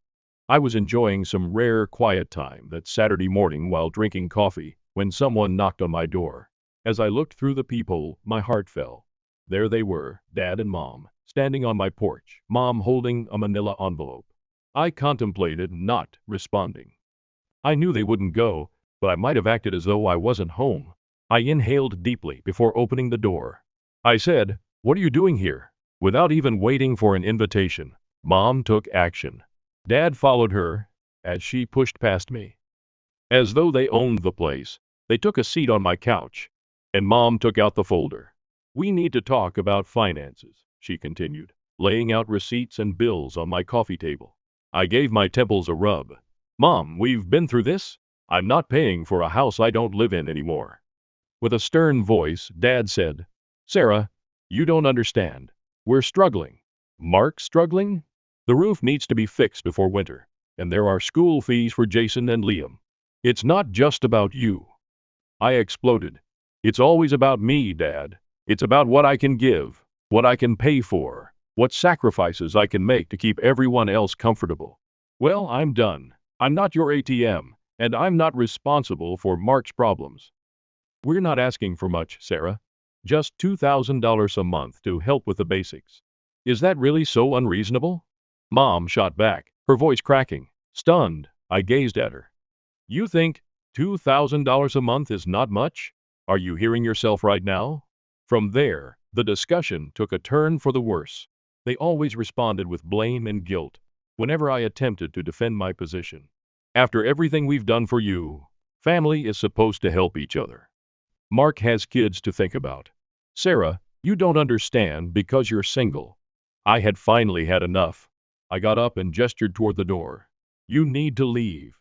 I was enjoying some rare quiet time that Saturday morning while drinking coffee when someone knocked on my door. As I looked through the peephole, my heart fell. There they were, Dad and Mom, standing on my porch, Mom holding a manila envelope. I contemplated not responding. I knew they wouldn't go, but I might have acted as though I wasn't home. I inhaled deeply before opening the door. I said, "What are you doing here?" Without even waiting for an invitation, Mom took action. Dad followed her as she pushed past me. As though they owned the place, they took a seat on my couch, and Mom took out the folder. "We need to talk about finances," she continued, laying out receipts and bills on my coffee table. I gave my temples a rub. "Mom, we've been through this. I'm not paying for a house I don't live in anymore." With a stern voice, Dad said, "Sarah, you don't understand. We're struggling." "Mark struggling? The roof needs to be fixed before winter, and there are school fees for Jason and Liam. It's not just about you." I exploded. "It's always about me, Dad. It's about what I can give, what I can pay for, what sacrifices I can make to keep everyone else comfortable." "Well, I'm done. I'm not your ATM, and I'm not responsible for Mark's problems." "We're not asking for much, Sarah. Just $2,000 a month to help with the basics. Is that really so unreasonable?" Mom shot back, her voice cracking. Stunned, I gazed at her. "You think $2,000 a month is not much? Are you hearing yourself right now?" From there, the discussion took a turn for the worse. They always responded with blame and guilt whenever I attempted to defend my position. "After everything we've done for you, family is supposed to help each other. Mark has kids to think about. Sarah, you don't understand because you're single." I had finally had enough. I got up and gestured toward the door. "You need to leave."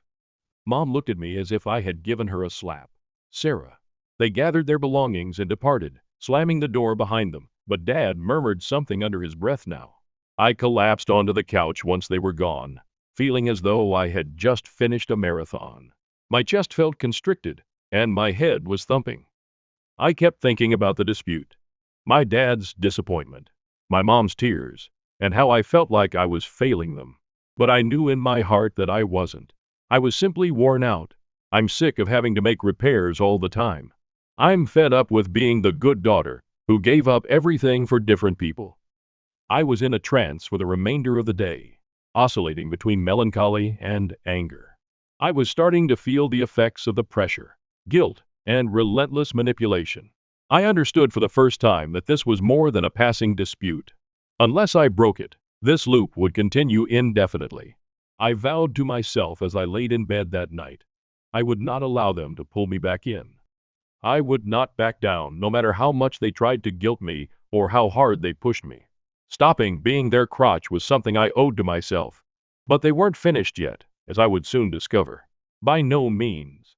Mom looked at me as if I had given her a slap. "Sarah." They gathered their belongings and departed, slamming the door behind them, but Dad murmured something under his breath now. I collapsed onto the couch once they were gone, feeling as though I had just finished a marathon. My chest felt constricted, and my head was thumping. I kept thinking about the dispute, my dad's disappointment, my mom's tears, and how I felt like I was failing them. But I knew in my heart that I wasn't. I was simply worn out. I'm sick of having to make repairs all the time. I'm fed up with being the good daughter who gave up everything for different people. I was in a trance for the remainder of the day, oscillating between melancholy and anger. I was starting to feel the effects of the pressure, guilt, and relentless manipulation. I understood for the first time that this was more than a passing dispute. Unless I broke it, this loop would continue indefinitely. I vowed to myself as I laid in bed that night, I would not allow them to pull me back in. I would not back down no matter how much they tried to guilt me or how hard they pushed me. Stopping being their crotch was something I owed to myself. But they weren't finished yet, as I would soon discover. By no means.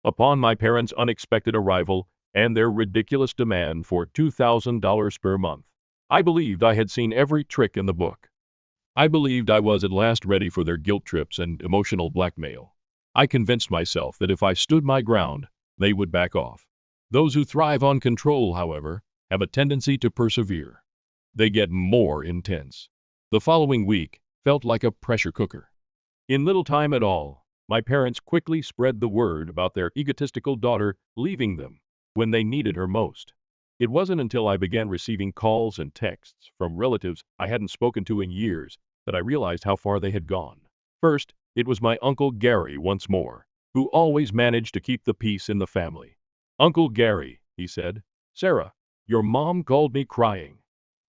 Upon my parents' unexpected arrival and their ridiculous demand for $2,000 per month, I believed I had seen every trick in the book. I believed I was at last ready for their guilt trips and emotional blackmail. I convinced myself that if I stood my ground, they would back off. Those who thrive on control, however, have a tendency to persevere. They get more intense. The following week felt like a pressure cooker. In little time at all, my parents quickly spread the word about their egotistical daughter leaving them when they needed her most. It wasn't until I began receiving calls and texts from relatives I hadn't spoken to in years that I realized how far they had gone. First, it was my Uncle Gary once more, who always managed to keep the peace in the family. "Uncle Gary," he said, "Sarah, your mom called me crying.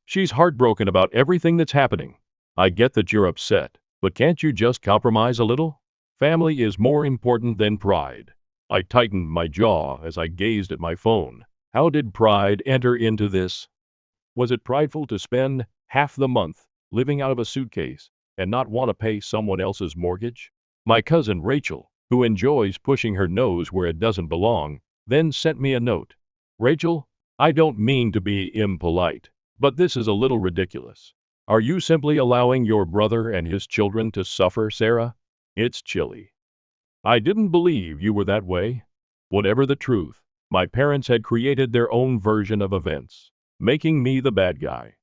She's heartbroken about everything that's happening. I get that you're upset, but can't you just compromise a little? Family is more important than pride." I tightened my jaw as I gazed at my phone. How did pride enter into this? Was it prideful to spend half the month living out of a suitcase and not want to pay someone else's mortgage? My cousin Rachel, who enjoys pushing her nose where it doesn't belong, then sent me a note. "Rachel, I don't mean to be impolite, but this is a little ridiculous. Are you simply allowing your brother and his children to suffer, Sarah? It's chilly. I didn't believe you were that way. Whatever the truth, my parents had created their own version of events, making me the bad guy,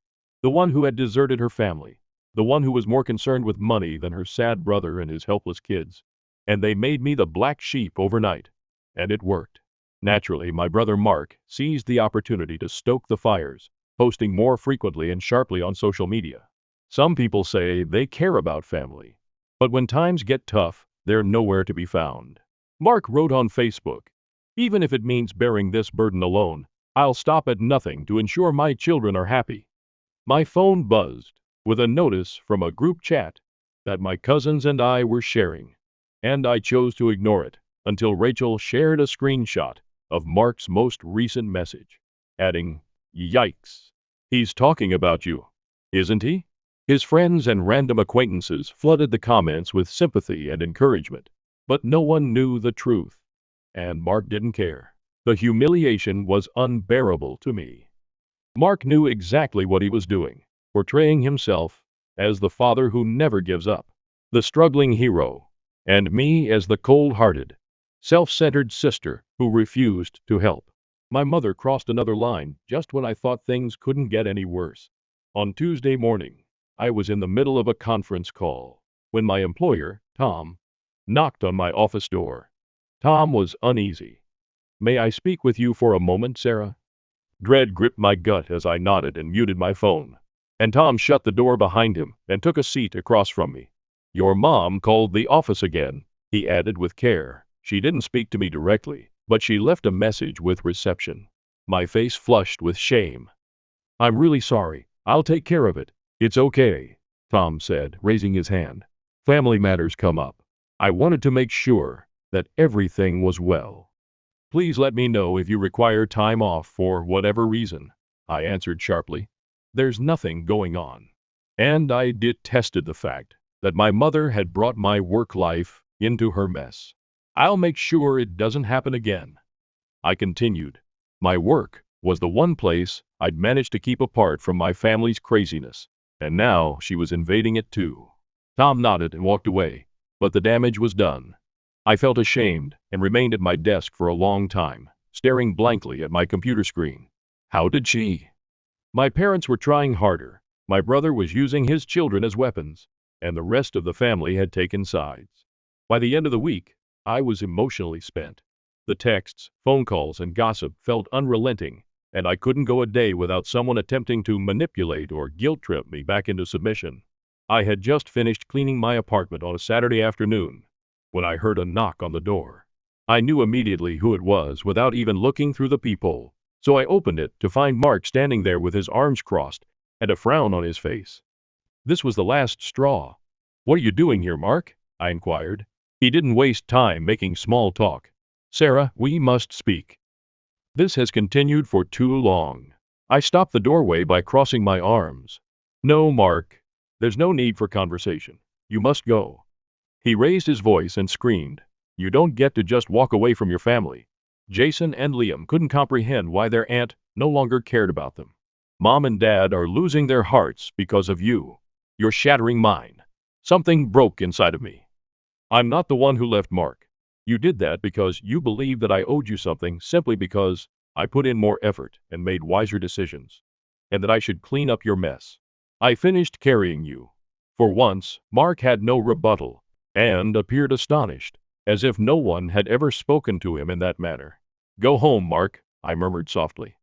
the one who had deserted her family, the one who was more concerned with money than her sad brother and his helpless kids. And they made me the black sheep overnight. And it worked. Naturally, my brother Mark seized the opportunity to stoke the fires, posting more frequently and sharply on social media. Some people say they care about family, but when times get tough, they're nowhere to be found. Mark wrote on Facebook, "Even if it means bearing this burden alone, I'll stop at nothing to ensure my children are happy." My phone buzzed with a notice from a group chat that my cousins and I were sharing, and I chose to ignore it until Rachel shared a screenshot of Mark's most recent message, adding, "Yikes. He's talking about you, isn't he?" His friends and random acquaintances flooded the comments with sympathy and encouragement, but no one knew the truth, and Mark didn't care. The humiliation was unbearable to me. Mark knew exactly what he was doing, portraying himself as the father who never gives up, the struggling hero, and me as the cold-hearted, self-centered sister who refused to help. My mother crossed another line just when I thought things couldn't get any worse. On Tuesday morning, I was in the middle of a conference call when my employer, Tom, knocked on my office door. Tom was uneasy. "May I speak with you for a moment, Sarah?" Dread gripped my gut as I nodded and muted my phone. And Tom shut the door behind him and took a seat across from me. "Your mom called the office again," he added with care. "She didn't speak to me directly, but she left a message with reception." My face flushed with shame. "I'm really sorry. I'll take care of it." "It's okay," Tom said, raising his hand. "Family matters come up. I wanted to make sure that everything was well." "Please let me know if you require time off for whatever reason," I answered sharply. "There's nothing going on." And I detested the fact that my mother had brought my work life into her mess. "I'll make sure it doesn't happen again," I continued. My work was the one place I'd managed to keep apart from my family's craziness, and now she was invading it too. Tom nodded and walked away, but the damage was done. I felt ashamed and remained at my desk for a long time, staring blankly at my computer screen. How did she? My parents were trying harder. My brother was using his children as weapons, and the rest of the family had taken sides. By the end of the week, I was emotionally spent. The texts, phone calls, and gossip felt unrelenting, and I couldn't go a day without someone attempting to manipulate or guilt-trip me back into submission. I had just finished cleaning my apartment on a Saturday afternoon when I heard a knock on the door. I knew immediately who it was without even looking through the peephole, so I opened it to find Mark standing there with his arms crossed and a frown on his face. This was the last straw. "What are you doing here, Mark?" I inquired. He didn't waste time making small talk. "Sarah, we must speak. This has continued for too long." I stopped the doorway by crossing my arms. "No, Mark. There's no need for conversation. You must go." He raised his voice and screamed, "You don't get to just walk away from your family." Jason and Liam couldn't comprehend why their aunt no longer cared about them. "Mom and Dad are losing their hearts because of you. You're shattering mine." Something broke inside of me. "I'm not the one who left Mark. You did that because you believed that I owed you something simply because I put in more effort and made wiser decisions, and that I should clean up your mess. I finished carrying you." For once, Mark had no rebuttal, and appeared astonished, as if no one had ever spoken to him in that manner. "Go home, Mark," I murmured softly.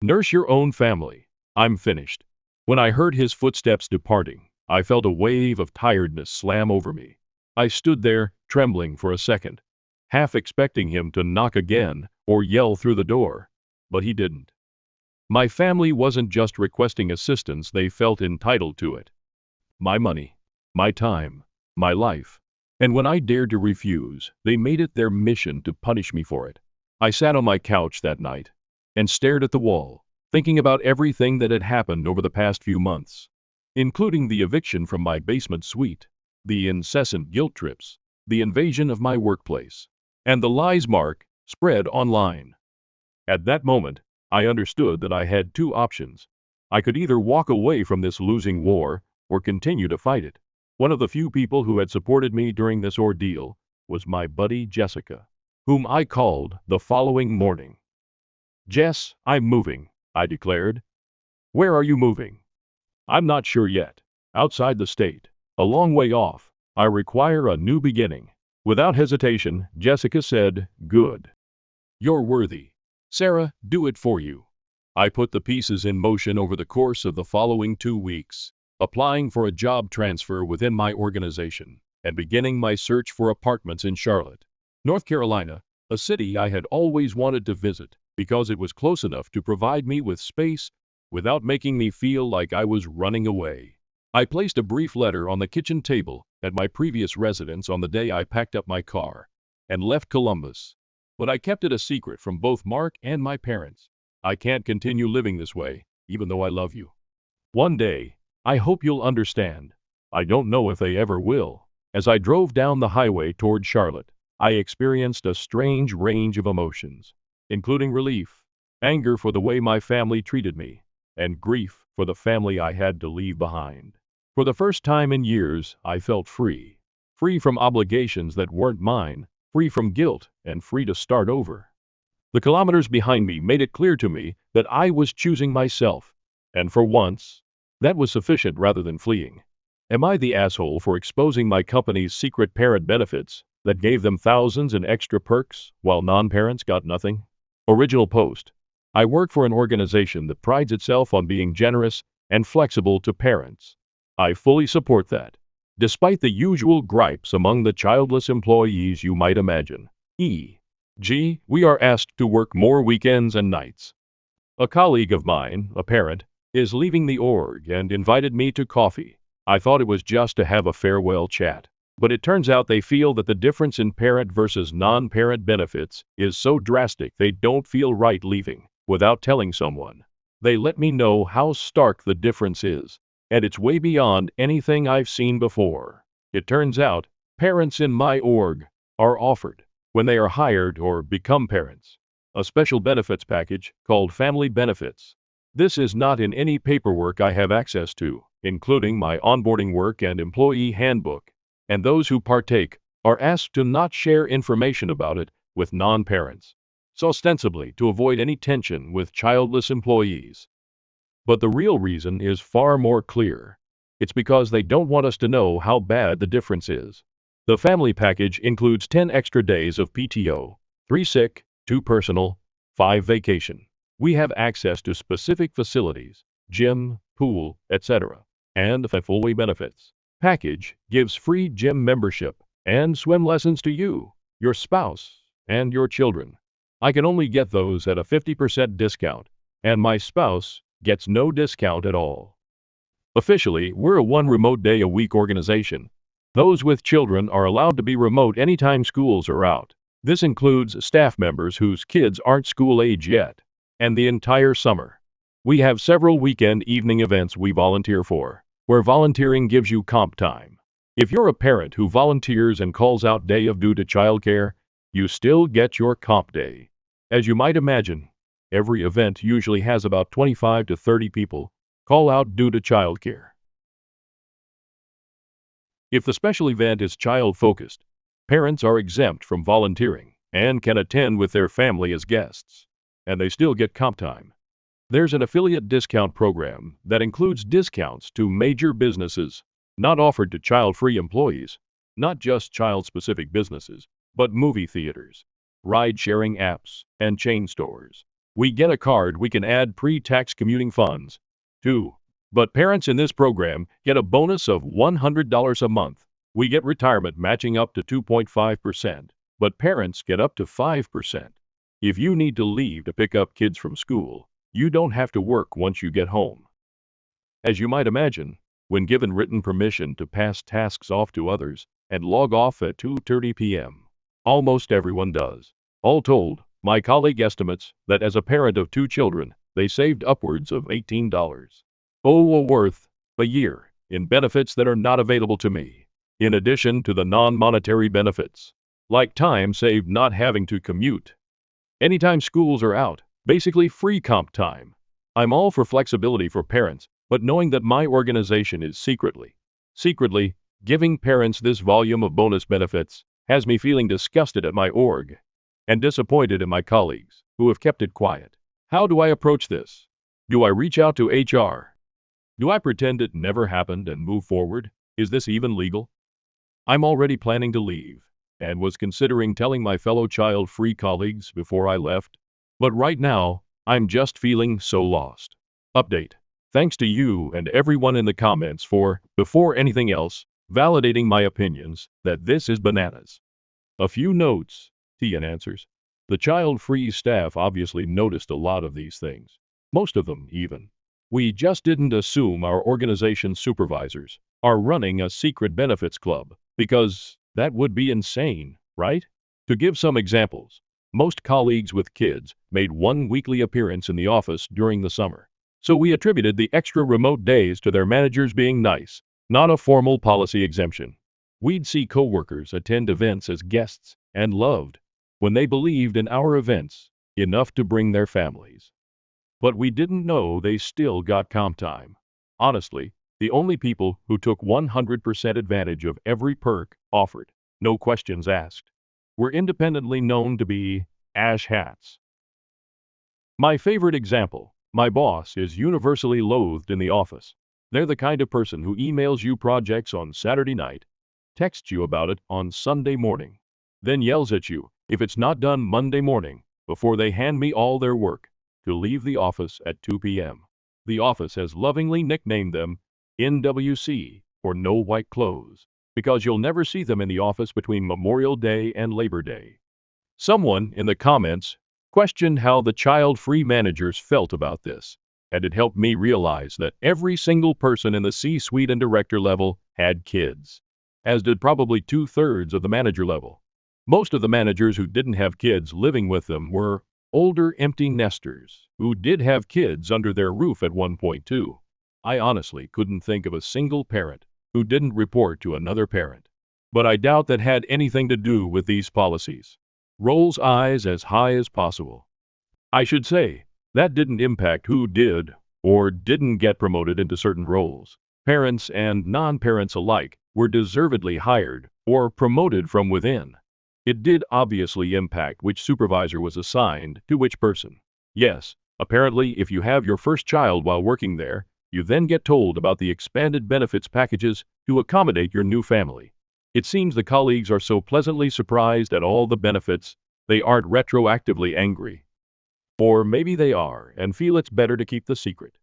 "Nurse your own family. I'm finished." When I heard his footsteps departing, I felt a wave of tiredness slam over me. I stood there, trembling for a second, half expecting him to knock again or yell through the door, but he didn't. My family wasn't just requesting assistance, they felt entitled to it. My money, my time, my life. And when I dared to refuse, they made it their mission to punish me for it. I sat on my couch that night and stared at the wall, thinking about everything that had happened over the past few months, including the eviction from my basement suite, the incessant guilt trips, the invasion of my workplace, and the lies Mark spread online. At that moment, I understood that I had two options. I could either walk away from this losing war or continue to fight it. One of the few people who had supported me during this ordeal was my buddy Jessica, whom I called the following morning. "Jess, I'm moving," I declared. "Where are you moving?" "I'm not sure yet. Outside the state. A long way off. I require a new beginning." Without hesitation, Jessica said, "Good. You're worthy. Sarah, do it for you." I put the pieces in motion over the course of the following 2 weeks, applying for a job transfer within my organization and beginning my search for apartments in Charlotte, North Carolina, a city I had always wanted to visit because it was close enough to provide me with space without making me feel like I was running away. I placed a brief letter on the kitchen table at my previous residence on the day I packed up my car and left Columbus. But I kept it a secret from both Mark and my parents. I can't continue living this way, even though I love you. One day, I hope you'll understand. I don't know if they ever will. As I drove down the highway toward Charlotte, I experienced a strange range of emotions, including relief, anger for the way my family treated me, and grief for the family I had to leave behind. For the first time in years, I felt free. Free from obligations that weren't mine, free from guilt, and free to start over. The kilometers behind me made it clear to me that I was choosing myself, and for once, that was sufficient rather than fleeing. Am I the asshole for exposing my company's secret parent benefits that gave them thousands in extra perks while non-parents got nothing? Original post. I work for an organization that prides itself on being generous and flexible to parents. I fully support that, despite the usual gripes among the childless employees you might imagine. E.g., we are asked to work more weekends and nights. A colleague of mine, a parent, is leaving the org and invited me to coffee. I thought it was just to have a farewell chat, but it turns out they feel that the difference in parent versus non-parent benefits is so drastic they don't feel right leaving without telling someone. They let me know how stark the difference is, and it's way beyond anything I've seen before. It turns out, parents in my org are offered, when they are hired or become parents, a special benefits package called family benefits. This is not in any paperwork I have access to, including my onboarding work and employee handbook, and those who partake are asked to not share information about it with non-parents, so ostensibly to avoid any tension with childless employees. But the real reason is far more clear. It's because they don't want us to know how bad the difference is. The family package includes 10 extra days of PTO, 3 sick, 2 personal, 5 vacation. We have access to specific facilities, gym, pool, etc., and the full benefits package gives free gym membership and swim lessons to you, your spouse, and your children. I can only get those at a 50% discount, and my spouse gets no discount at all. Officially, we're a 1 remote day a week organization. Those with children are allowed to be remote anytime schools are out. This includes staff members whose kids aren't school age yet, and the entire summer. We have several weekend evening events we volunteer for, where volunteering gives you comp time. If you're a parent who volunteers and calls out day of due to childcare, you still get your comp day. As you might imagine, every event usually has about 25 to 30 people call out due to childcare. If the special event is child-focused, parents are exempt from volunteering and can attend with their family as guests, and they still get comp time. There's an affiliate discount program that includes discounts to major businesses, not offered to child-free employees, not just child-specific businesses, but movie theaters, ride-sharing apps, and chain stores. We get a card we can add pre-tax commuting funds to. But parents in this program get a bonus of $100 a month. We get retirement matching up to 2.5%, but parents get up to 5%. If you need to leave to pick up kids from school, you don't have to work once you get home. As you might imagine, when given written permission to pass tasks off to others and log off at 2:30 p.m., almost everyone does. All told, my colleague estimates that as a parent of 2 children, they saved upwards of $18 worth a year in benefits that are not available to me, in addition to the non-monetary benefits, like time saved not having to commute. Anytime schools are out, Basically free comp time. I'm all for flexibility for parents, but knowing that my organization is secretly giving parents this volume of bonus benefits has me feeling disgusted at my org and disappointed in my colleagues who have kept it quiet. How do I approach this? Do I reach out to HR? Do I pretend it never happened and move forward? Is this even legal? I'm already planning to leave and was considering telling my fellow child-free colleagues before I left, but right now, I'm just feeling so lost. Update. Thanks to you and everyone in the comments for, before anything else, validating my opinions that this is bananas. A few notes. TN answers. The child-free staff obviously noticed a lot of these things. Most of them, even. We just didn't assume our organization supervisors are running a secret benefits club, because that would be insane, right? To give some examples, most colleagues with kids made one weekly appearance in the office during the summer. So we attributed the extra remote days to their managers being nice, not a formal policy exemption. We'd see coworkers attend events as guests and loved when they believed in our events enough to bring their families. But we didn't know they still got comp time. Honestly, the only people who took 100% advantage of every perk offered, no questions asked, were independently known to be ash hats. My favorite example, my boss is universally loathed in the office. They're the kind of person who emails you projects on Saturday night, texts you about it on Sunday morning, then yells at you if it's not done Monday morning before they hand me all their work to leave the office at 2 p.m. The office has lovingly nicknamed them NWC, or No White Clothes, because you'll never see them in the office between Memorial Day and Labor Day. Someone in the comments questioned how the child-free managers felt about this, and it helped me realize that every single person in the C-suite and director level had kids, as did probably 2/3 of the manager level. Most of the managers who didn't have kids living with them were older empty nesters who did have kids under their roof at one point too. I honestly couldn't think of a single parent who didn't report to another parent. But I doubt that had anything to do with these policies. Rolls eyes as high as possible. I should say, that didn't impact who did or didn't get promoted into certain roles. Parents and non-parents alike were deservedly hired or promoted from within. It did obviously impact which supervisor was assigned to which person. Yes, apparently if you have your first child while working there, you then get told about the expanded benefits packages to accommodate your new family. It seems the colleagues are so pleasantly surprised at all the benefits, they aren't retroactively angry. Or maybe they are and feel it's better to keep the secret.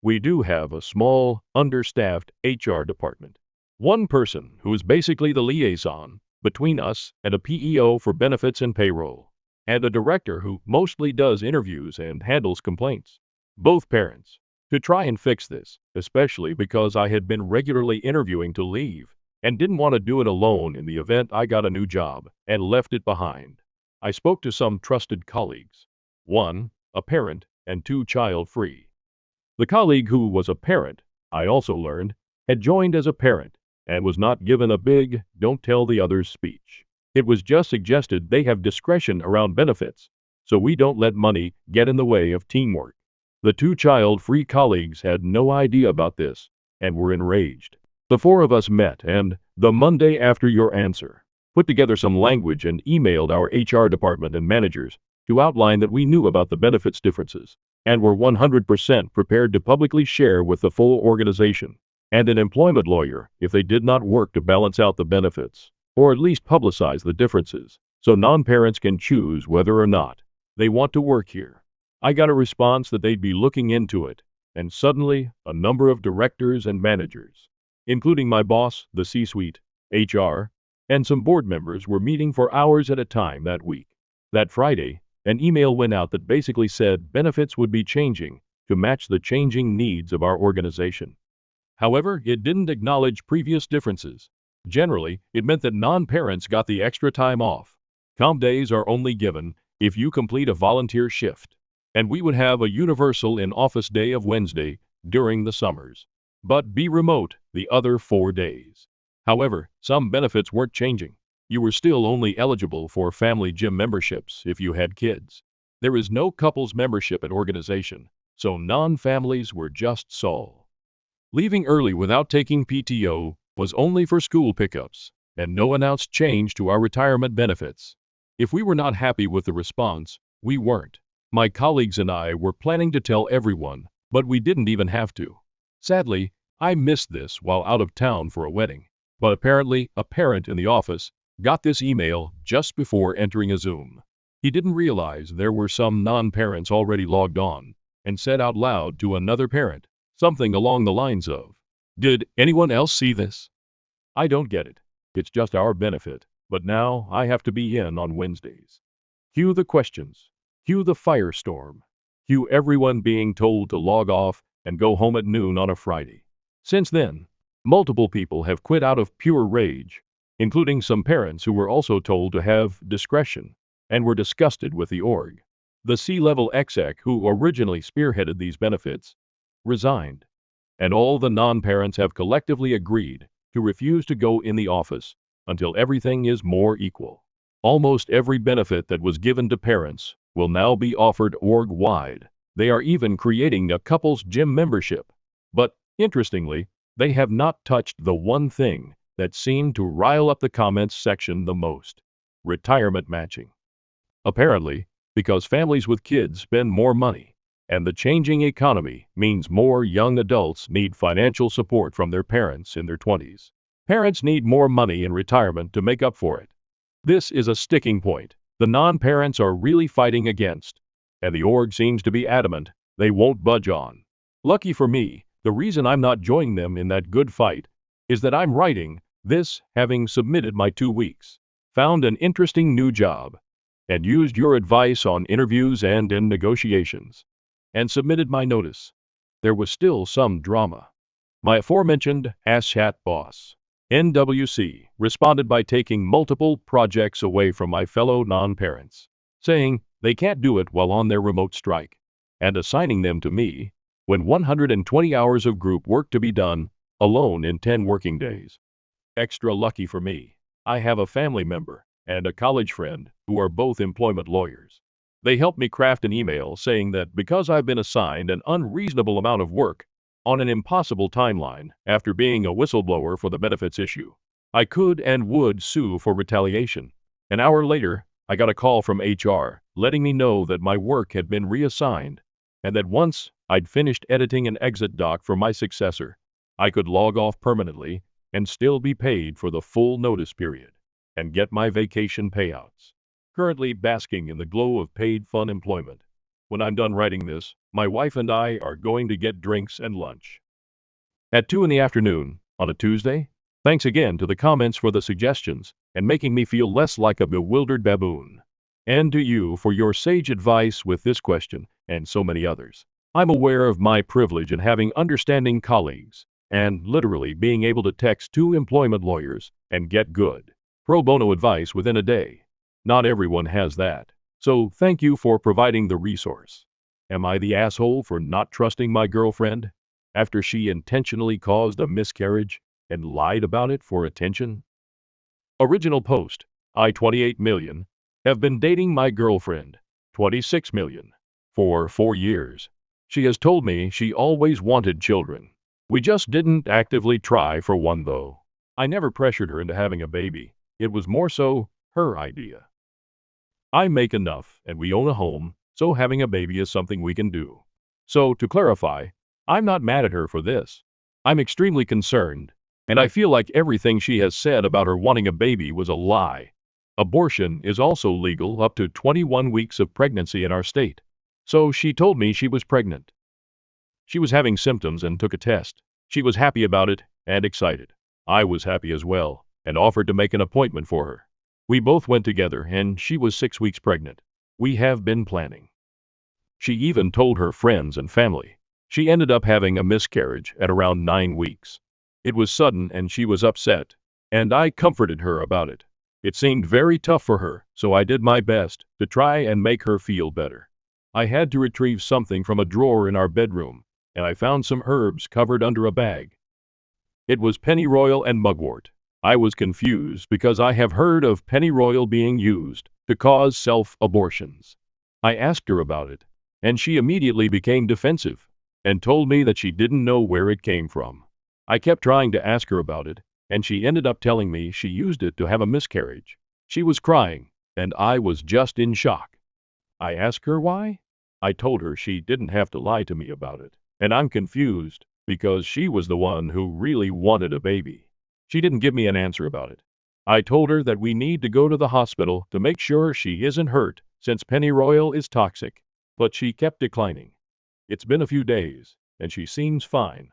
We do have a small, understaffed HR department. One person who is basically the liaison between us and a PEO for benefits and payroll, and a director who mostly does interviews and handles complaints. Both parents. To try and fix this, especially because I had been regularly interviewing to leave and didn't want to do it alone in the event I got a new job and left it behind. I spoke to some trusted colleagues. One, a parent, and two child-free. The colleague who was a parent, I also learned, had joined as a parent and was not given a big, don't tell the others speech. It was just suggested they have discretion around benefits, so we don't let money get in the way of teamwork. The two child-free colleagues had no idea about this and were enraged. The four of us met and, the Monday after your answer, put together some language and emailed our HR department and managers to outline that we knew about the benefits differences and were 100% prepared to publicly share with the full organization and an employment lawyer if they did not work to balance out the benefits, or at least publicize the differences, so non-parents can choose whether or not they want to work here. I got a response that they'd be looking into it, and suddenly a number of directors and managers, including my boss, the C-suite, HR, and some board members were meeting for hours at a time that week. That Friday, an email went out that basically said benefits would be changing to match the changing needs of our organization. However, it didn't acknowledge previous differences. Generally, it meant that non-parents got the extra time off. Comp days are only given if you complete a volunteer shift, and we would have a universal in-office day of Wednesday during the summers, but be remote the other 4 days. However, some benefits weren't changing. You were still only eligible for family gym memberships if you had kids. There is no couples membership at organization, so non-families were just Saul. Leaving early without taking PTO was only for school pickups, and no announced change to our retirement benefits. If we were not happy with the response, we weren't. My colleagues and I were planning to tell everyone, but we didn't even have to. Sadly, I missed this while out of town for a wedding. But apparently, a parent in the office got this email just before entering a Zoom. He didn't realize there were some non-parents already logged on, and said out loud to another parent, something along the lines of, "Did anyone else see this? I don't get it. It's just our benefit, but now I have to be in on Wednesdays." Cue the questions. Cue the firestorm. Cue everyone being told to log off and go home at noon on a Friday. Since then, multiple people have quit out of pure rage, including some parents who were also told to have discretion and were disgusted with the org. The C-level exec who originally spearheaded these benefits resigned, and all the non-parents have collectively agreed to refuse to go in the office until everything is more equal. Almost every benefit that was given to parents will now be offered org-wide. They are even creating a couples gym membership. But, interestingly, they have not touched the one thing that seemed to rile up the comments section the most: retirement matching. Apparently, because families with kids spend more money, and the changing economy means more young adults need financial support from their parents in their 20s. Parents need more money in retirement to make up for it. This is a sticking point the non-parents are really fighting against, and the org seems to be adamant they won't budge on. Lucky for me, the reason I'm not joining them in that good fight is that I'm writing this having submitted my 2 weeks, found an interesting new job, and used your advice on interviews and in negotiations, and submitted my notice. There was still some drama. My aforementioned asshat boss, NWC, responded by taking multiple projects away from my fellow non-parents, saying they can't do it while on their remote strike, and assigning them to me when 120 hours of group work to be done alone in 10 working days. Extra lucky for me, I have a family member and a college friend who are both employment lawyers. They helped me craft an email saying that because I've been assigned an unreasonable amount of work on an impossible timeline after being a whistleblower for the benefits issue, I could and would sue for retaliation. An hour later, I got a call from HR letting me know that my work had been reassigned, and that once I'd finished editing an exit doc for my successor, I could log off permanently and still be paid for the full notice period and get my vacation payouts. Currently basking in the glow of paid fun employment. When I'm done writing this, my wife and I are going to get drinks and lunch at 2 in the afternoon on a Tuesday. Thanks again to the comments for the suggestions and making me feel less like a bewildered baboon. And to you for your sage advice with this question and so many others. I'm aware of my privilege in having understanding colleagues and literally being able to text 2 employment lawyers and get good pro bono advice within a day. Not everyone has that. So thank you for providing the resource. Am I the asshole for not trusting my girlfriend after she intentionally caused a miscarriage and lied about it for attention? Original post. I 28 million have been dating my girlfriend, 26 million, for 4 years. She has told me she always wanted children. We just didn't actively try for one though. I never pressured her into having a baby. It was more so her idea. I make enough and we own a home, so having a baby is something we can do. So to clarify, I'm not mad at her for this. I'm extremely concerned, and I feel like everything she has said about her wanting a baby was a lie. Abortion is also legal up to 21 weeks of pregnancy in our state. So she told me she was pregnant. She was having symptoms and took a test. She was happy about it and excited. I was happy as well and offered to make an appointment for her. We both went together and she was 6 weeks pregnant. We have been planning. She even told her friends and family. She ended up having a miscarriage at around 9 weeks. It was sudden and she was upset, and I comforted her about it. It seemed very tough for her, so I did my best to try and make her feel better. I had to retrieve something from a drawer in our bedroom, and I found some herbs covered under a bag. It was pennyroyal and mugwort. I was confused because I have heard of pennyroyal being used to cause self-abortions. I asked her about it, and she immediately became defensive and told me that she didn't know where it came from. I kept trying to ask her about it, and she ended up telling me she used it to have a miscarriage. She was crying, and I was just in shock. I asked her why. I told her she didn't have to lie to me about it, and I'm confused because she was the one who really wanted a baby. She didn't give me an answer about it. I told her that we need to go to the hospital to make sure she isn't hurt since pennyroyal is toxic, but she kept declining. It's been a few days, and she seems fine.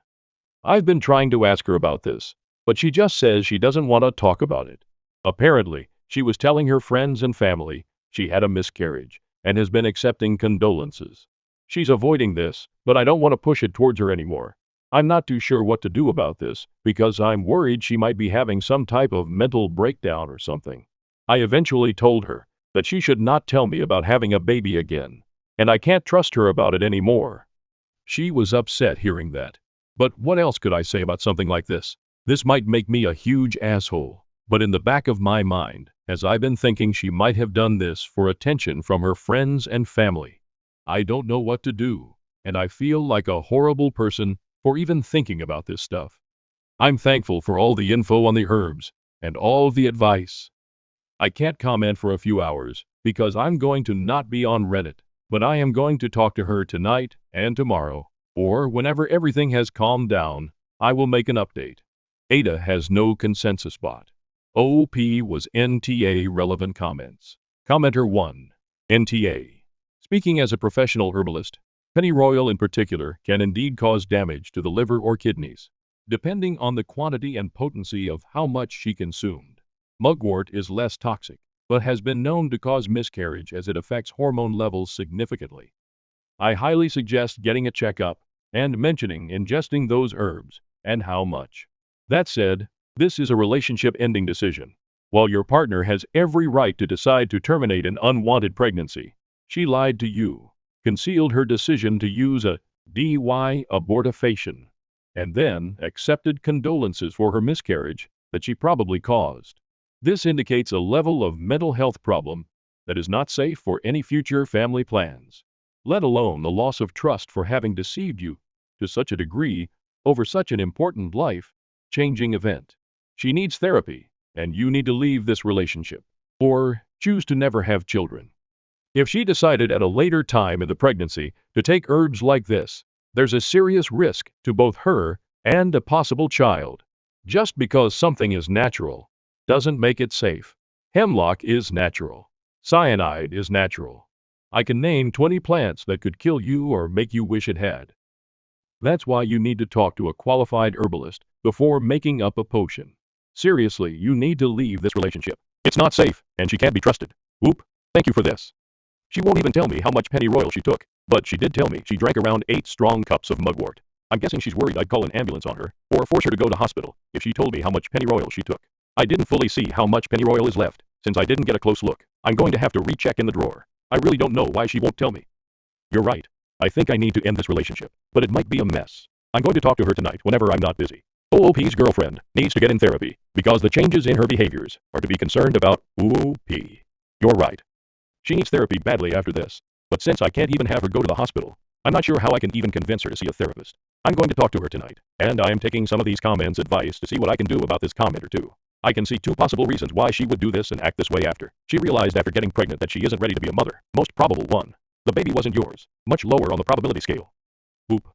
I've been trying to ask her about this, but she just says she doesn't want to talk about it. Apparently, she was telling her friends and family she had a miscarriage and has been accepting condolences. She's avoiding this, but I don't want to push it towards her anymore. I'm not too sure what to do about this because I'm worried she might be having some type of mental breakdown or something. I eventually told her that she should not tell me about having a baby again, and I can't trust her about it anymore. She was upset hearing that. But what else could I say about something like this? This might make me a huge asshole, but in the back of my mind, as I've been thinking she might have done this for attention from her friends and family. I don't know what to do, and I feel like a horrible person for even thinking about this stuff. I'm thankful for all the info on the herbs and all the advice. I can't comment for a few hours because I'm going to not be on Reddit, but I am going to talk to her tonight and tomorrow, or whenever everything has calmed down, I will make an update. AITA has no consensus bot. OP was NTA relevant comments. Commenter 1. NTA. Speaking as a professional herbalist, pennyroyal in particular can indeed cause damage to the liver or kidneys, depending on the quantity and potency of how much she consumed. Mugwort is less toxic, but has been known to cause miscarriage as it affects hormone levels significantly. I highly suggest getting a checkup and mentioning ingesting those herbs and how much. That said, this is a relationship-ending decision. While your partner has every right to decide to terminate an unwanted pregnancy, she lied to you, concealed her decision to use a DY abortifacient, and then accepted condolences for her miscarriage that she probably caused. This indicates a level of mental health problem that is not safe for any future family plans, let alone the loss of trust for having deceived you to such a degree over such an important life-changing event. She needs therapy, and you need to leave this relationship, or choose to never have children. If she decided at a later time in the pregnancy to take herbs like this, there's a serious risk to both her and a possible child. Just because something is natural doesn't make it safe. Hemlock is natural. Cyanide is natural. I can name 20 plants that could kill you or make you wish it had. That's why you need to talk to a qualified herbalist before making up a potion. Seriously, you need to leave this relationship. It's not safe, and she can't be trusted. Whoop, thank you for this. She won't even tell me how much pennyroyal she took, but she did tell me she drank around 8 strong cups of mugwort. I'm guessing she's worried I'd call an ambulance on her, or force her to go to hospital, if she told me how much pennyroyal she took. I didn't fully see how much pennyroyal is left, since I didn't get a close look. I'm going to have to recheck in the drawer. I really don't know why she won't tell me. You're right. I think I need to end this relationship, but it might be a mess. I'm going to talk to her tonight whenever I'm not busy. OOP's girlfriend needs to get in therapy, because the changes in her behaviors are to be concerned about. OOP. You're right. She needs therapy badly after this, but since I can't even have her go to the hospital, I'm not sure how I can even convince her to see a therapist. I'm going to talk to her tonight, and I am taking some of these comments' advice to see what I can do about this commenter too. I can see 2 possible reasons why she would do this and act this way after. She realized after getting pregnant that she isn't ready to be a mother. Most probable 1. The baby wasn't yours. Much lower on the probability scale. Oop.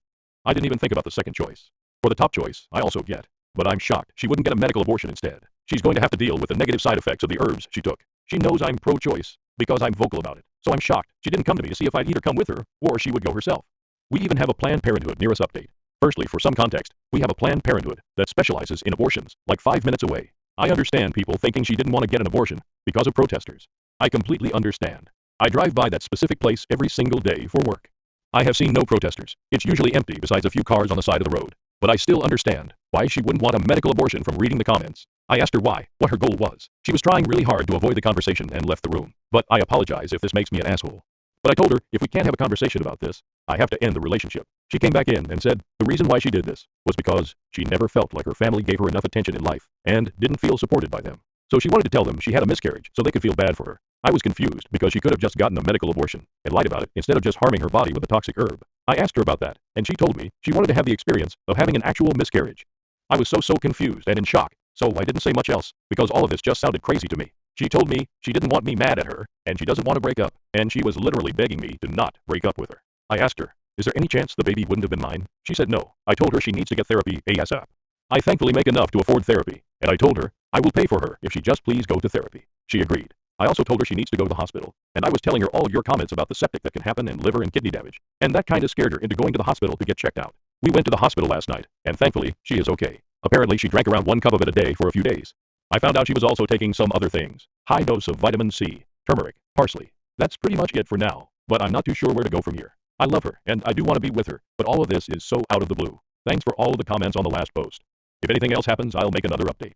I didn't even think about the second choice. For the top choice, I also get. But I'm shocked she wouldn't get a medical abortion instead. She's going to have to deal with the negative side effects of the herbs she took. She knows I'm pro-choice because I'm vocal about it. So I'm shocked she didn't come to me to see if I'd either come with her or she would go herself. We even have a Planned Parenthood near us update. Firstly, for some context, we have a Planned Parenthood that specializes in abortions, like 5 minutes away. I understand people thinking she didn't want to get an abortion because of protesters. I completely understand. I drive by that specific place every single day for work. I have seen no protesters. It's usually empty besides a few cars on the side of the road. But I still understand why she wouldn't want a medical abortion from reading the comments. I asked her why, what her goal was. She was trying really hard to avoid the conversation and left the room. But I apologize if this makes me an asshole. But I told her, if we can't have a conversation about this, I have to end the relationship. She came back in and said the reason why she did this was because she never felt like her family gave her enough attention in life and didn't feel supported by them. So she wanted to tell them she had a miscarriage so they could feel bad for her. I was confused because she could have just gotten a medical abortion and lied about it instead of just harming her body with a toxic herb. I asked her about that, and she told me she wanted to have the experience of having an actual miscarriage. I was so confused and in shock, so I didn't say much else because all of this just sounded crazy to me. She told me she didn't want me mad at her, and she doesn't want to break up, and she was literally begging me to not break up with her. I asked her, is there any chance the baby wouldn't have been mine? She said no. I told her she needs to get therapy ASAP. I thankfully make enough to afford therapy, and I told her I will pay for her if she just please go to therapy. She agreed. I also told her she needs to go to the hospital, and I was telling her all your comments about the septic that can happen and liver and kidney damage, and that kinda scared her into going to the hospital to get checked out. We went to the hospital last night, and thankfully, she is okay. Apparently she drank around 1 cup of it a day for a few days. I found out she was also taking some other things. High dose of vitamin C, turmeric, parsley. That's pretty much it for now, but I'm not too sure where to go from here. I love her, and I do want to be with her, but all of this is so out of the blue. Thanks for all of the comments on the last post. If anything else happens, I'll make another update.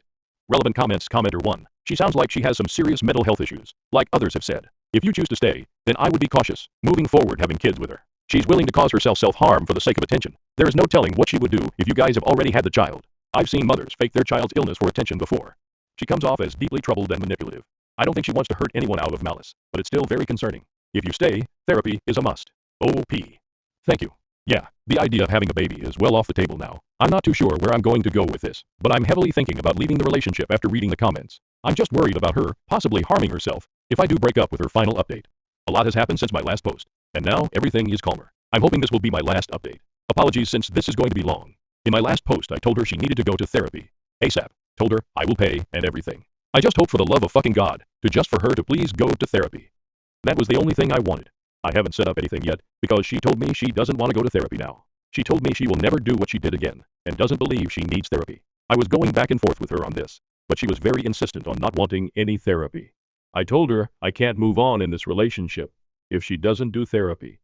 Relevant comments. Commenter 1. She sounds like she has some serious mental health issues, like others have said. If you choose to stay, then I would be cautious, moving forward having kids with her. She's willing to cause herself self-harm for the sake of attention. There is no telling what she would do if you guys have already had the child. I've seen mothers fake their child's illness for attention before. She comes off as deeply troubled and manipulative. I don't think she wants to hurt anyone out of malice, but it's still very concerning. If you stay, therapy is a must. OP. Thank you. Yeah, the idea of having a baby is well off the table now. I'm not too sure where I'm going to go with this, but I'm heavily thinking about leaving the relationship after reading the comments. I'm just worried about her possibly harming herself if I do break up with her. Final update. A lot has happened since my last post, and now everything is calmer. I'm hoping this will be my last update. Apologies since this is going to be long. In my last post I told her she needed to go to therapy ASAP. Told her I will pay and everything. I just hope for the love of fucking God for her to please go to therapy. That was the only thing I wanted. I haven't set up anything yet because she told me she doesn't want to go to therapy now. She told me she will never do what she did again and doesn't believe she needs therapy. I was going back and forth with her on this, but she was very insistent on not wanting any therapy. I told her I can't move on in this relationship if she doesn't do therapy.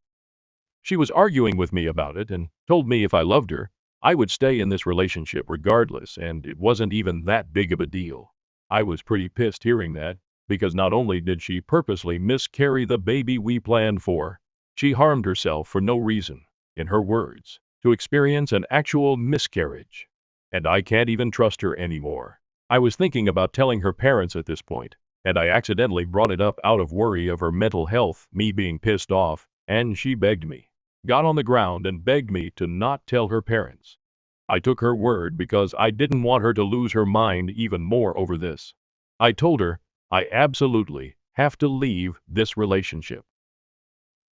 She was arguing with me about it and told me if I loved her, I would stay in this relationship regardless, and it wasn't even that big of a deal. I was pretty pissed hearing that, because not only did she purposely miscarry the baby we planned for, she harmed herself for no reason, in her words, to experience an actual miscarriage. And I can't even trust her anymore. I was thinking about telling her parents at this point, and I accidentally brought it up out of worry of her mental health, me being pissed off, and she begged me. Got on the ground and begged me to not tell her parents. I took her word because I didn't want her to lose her mind even more over this. I told her I absolutely have to leave this relationship.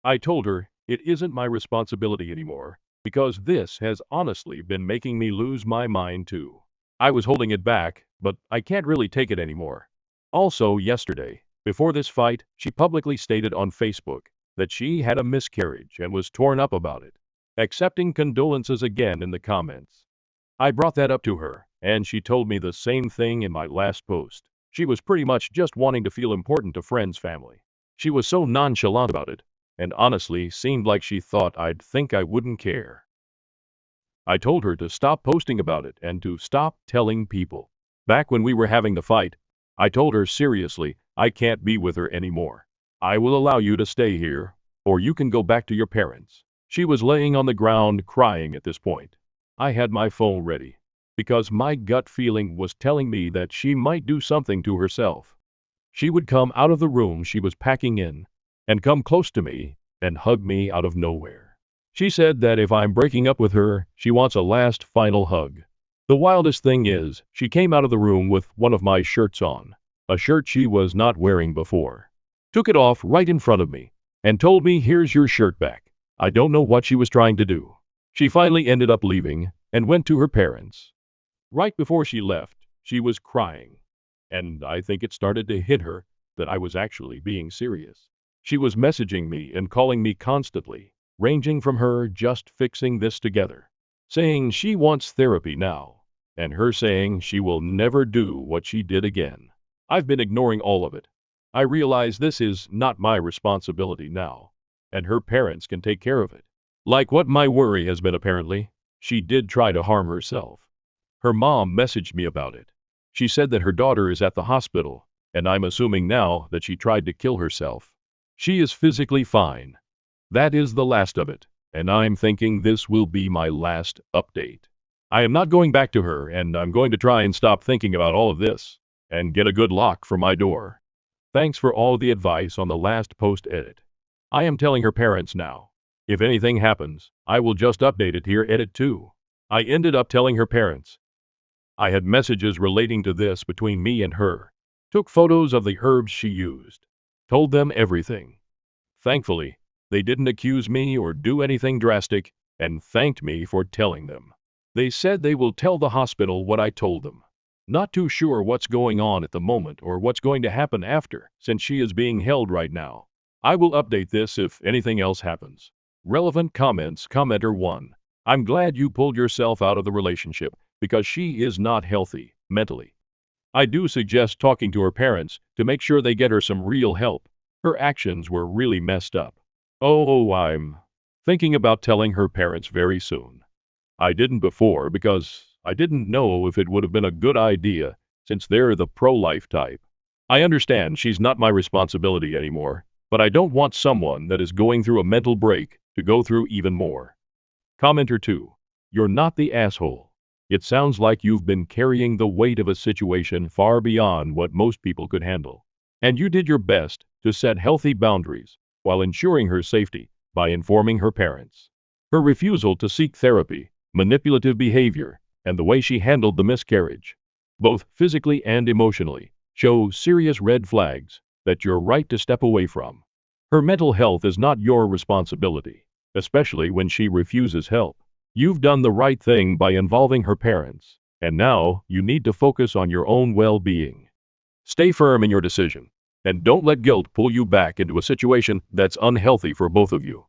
I told her it isn't my responsibility anymore because this has honestly been making me lose my mind too. I was holding it back, but I can't really take it anymore. Also yesterday, before this fight, she publicly stated on Facebook that she had a miscarriage and was torn up about it, accepting condolences again in the comments. I brought that up to her, and she told me the same thing in my last post. She was pretty much just wanting to feel important to friends' family. She was so nonchalant about it, and honestly seemed like she thought I'd think I wouldn't care. I told her to stop posting about it and to stop telling people. Back when we were having the fight, I told her seriously, I can't be with her anymore. I will allow you to stay here, or you can go back to your parents. She was laying on the ground crying at this point. I had my phone ready, because my gut feeling was telling me that she might do something to herself. She would come out of the room she was packing in, and come close to me, and hug me out of nowhere. She said that if I'm breaking up with her, she wants a last final hug. The wildest thing is, she came out of the room with one of my shirts on, a shirt she was not wearing before. Took it off right in front of me, and told me, here's your shirt back. I don't know what she was trying to do. She finally ended up leaving, and went to her parents. Right before she left, she was crying, and I think it started to hit her that I was actually being serious. She was messaging me and calling me constantly, ranging from her just fixing this together, saying she wants therapy now, and her saying she will never do what she did again. I've been ignoring all of it. I realize this is not my responsibility now, and her parents can take care of it. Like what my worry has been apparently, she did try to harm herself. Her mom messaged me about it. She said that her daughter is at the hospital, and I'm assuming now that she tried to kill herself. She is physically fine. That is the last of it, and I'm thinking this will be my last update. I am not going back to her, and I'm going to try and stop thinking about all of this, and get a good lock for my door. Thanks for all the advice on the last post edit. I am telling her parents now. If anything happens, I will just update it here edit too. I ended up telling her parents. I had messages relating to this between me and her. Took photos of the herbs she used. Told them everything. Thankfully, they didn't accuse me or do anything drastic and thanked me for telling them. They said they will tell the hospital what I told them. Not too sure what's going on at the moment or what's going to happen after, since she is being held right now. I will update this if anything else happens. Relevant comments. Commenter 1. I'm glad you pulled yourself out of the relationship because she is not healthy mentally. I do suggest talking to her parents to make sure they get her some real help. Her actions were really messed up. Oh, I'm thinking about telling her parents very soon. I didn't before because I didn't know if it would have been a good idea since they're the pro-life type. I understand she's not my responsibility anymore, but I don't want someone that is going through a mental break to go through even more. Commenter 2. You're not the asshole. It sounds like you've been carrying the weight of a situation far beyond what most people could handle. And you did your best to set healthy boundaries while ensuring her safety by informing her parents. Her refusal to seek therapy, manipulative behavior, and the way she handled the miscarriage, both physically and emotionally, show serious red flags that you're right to step away from. Her mental health is not your responsibility, especially when she refuses help. You've done the right thing by involving her parents, and now you need to focus on your own well-being. Stay firm in your decision, and don't let guilt pull you back into a situation that's unhealthy for both of you.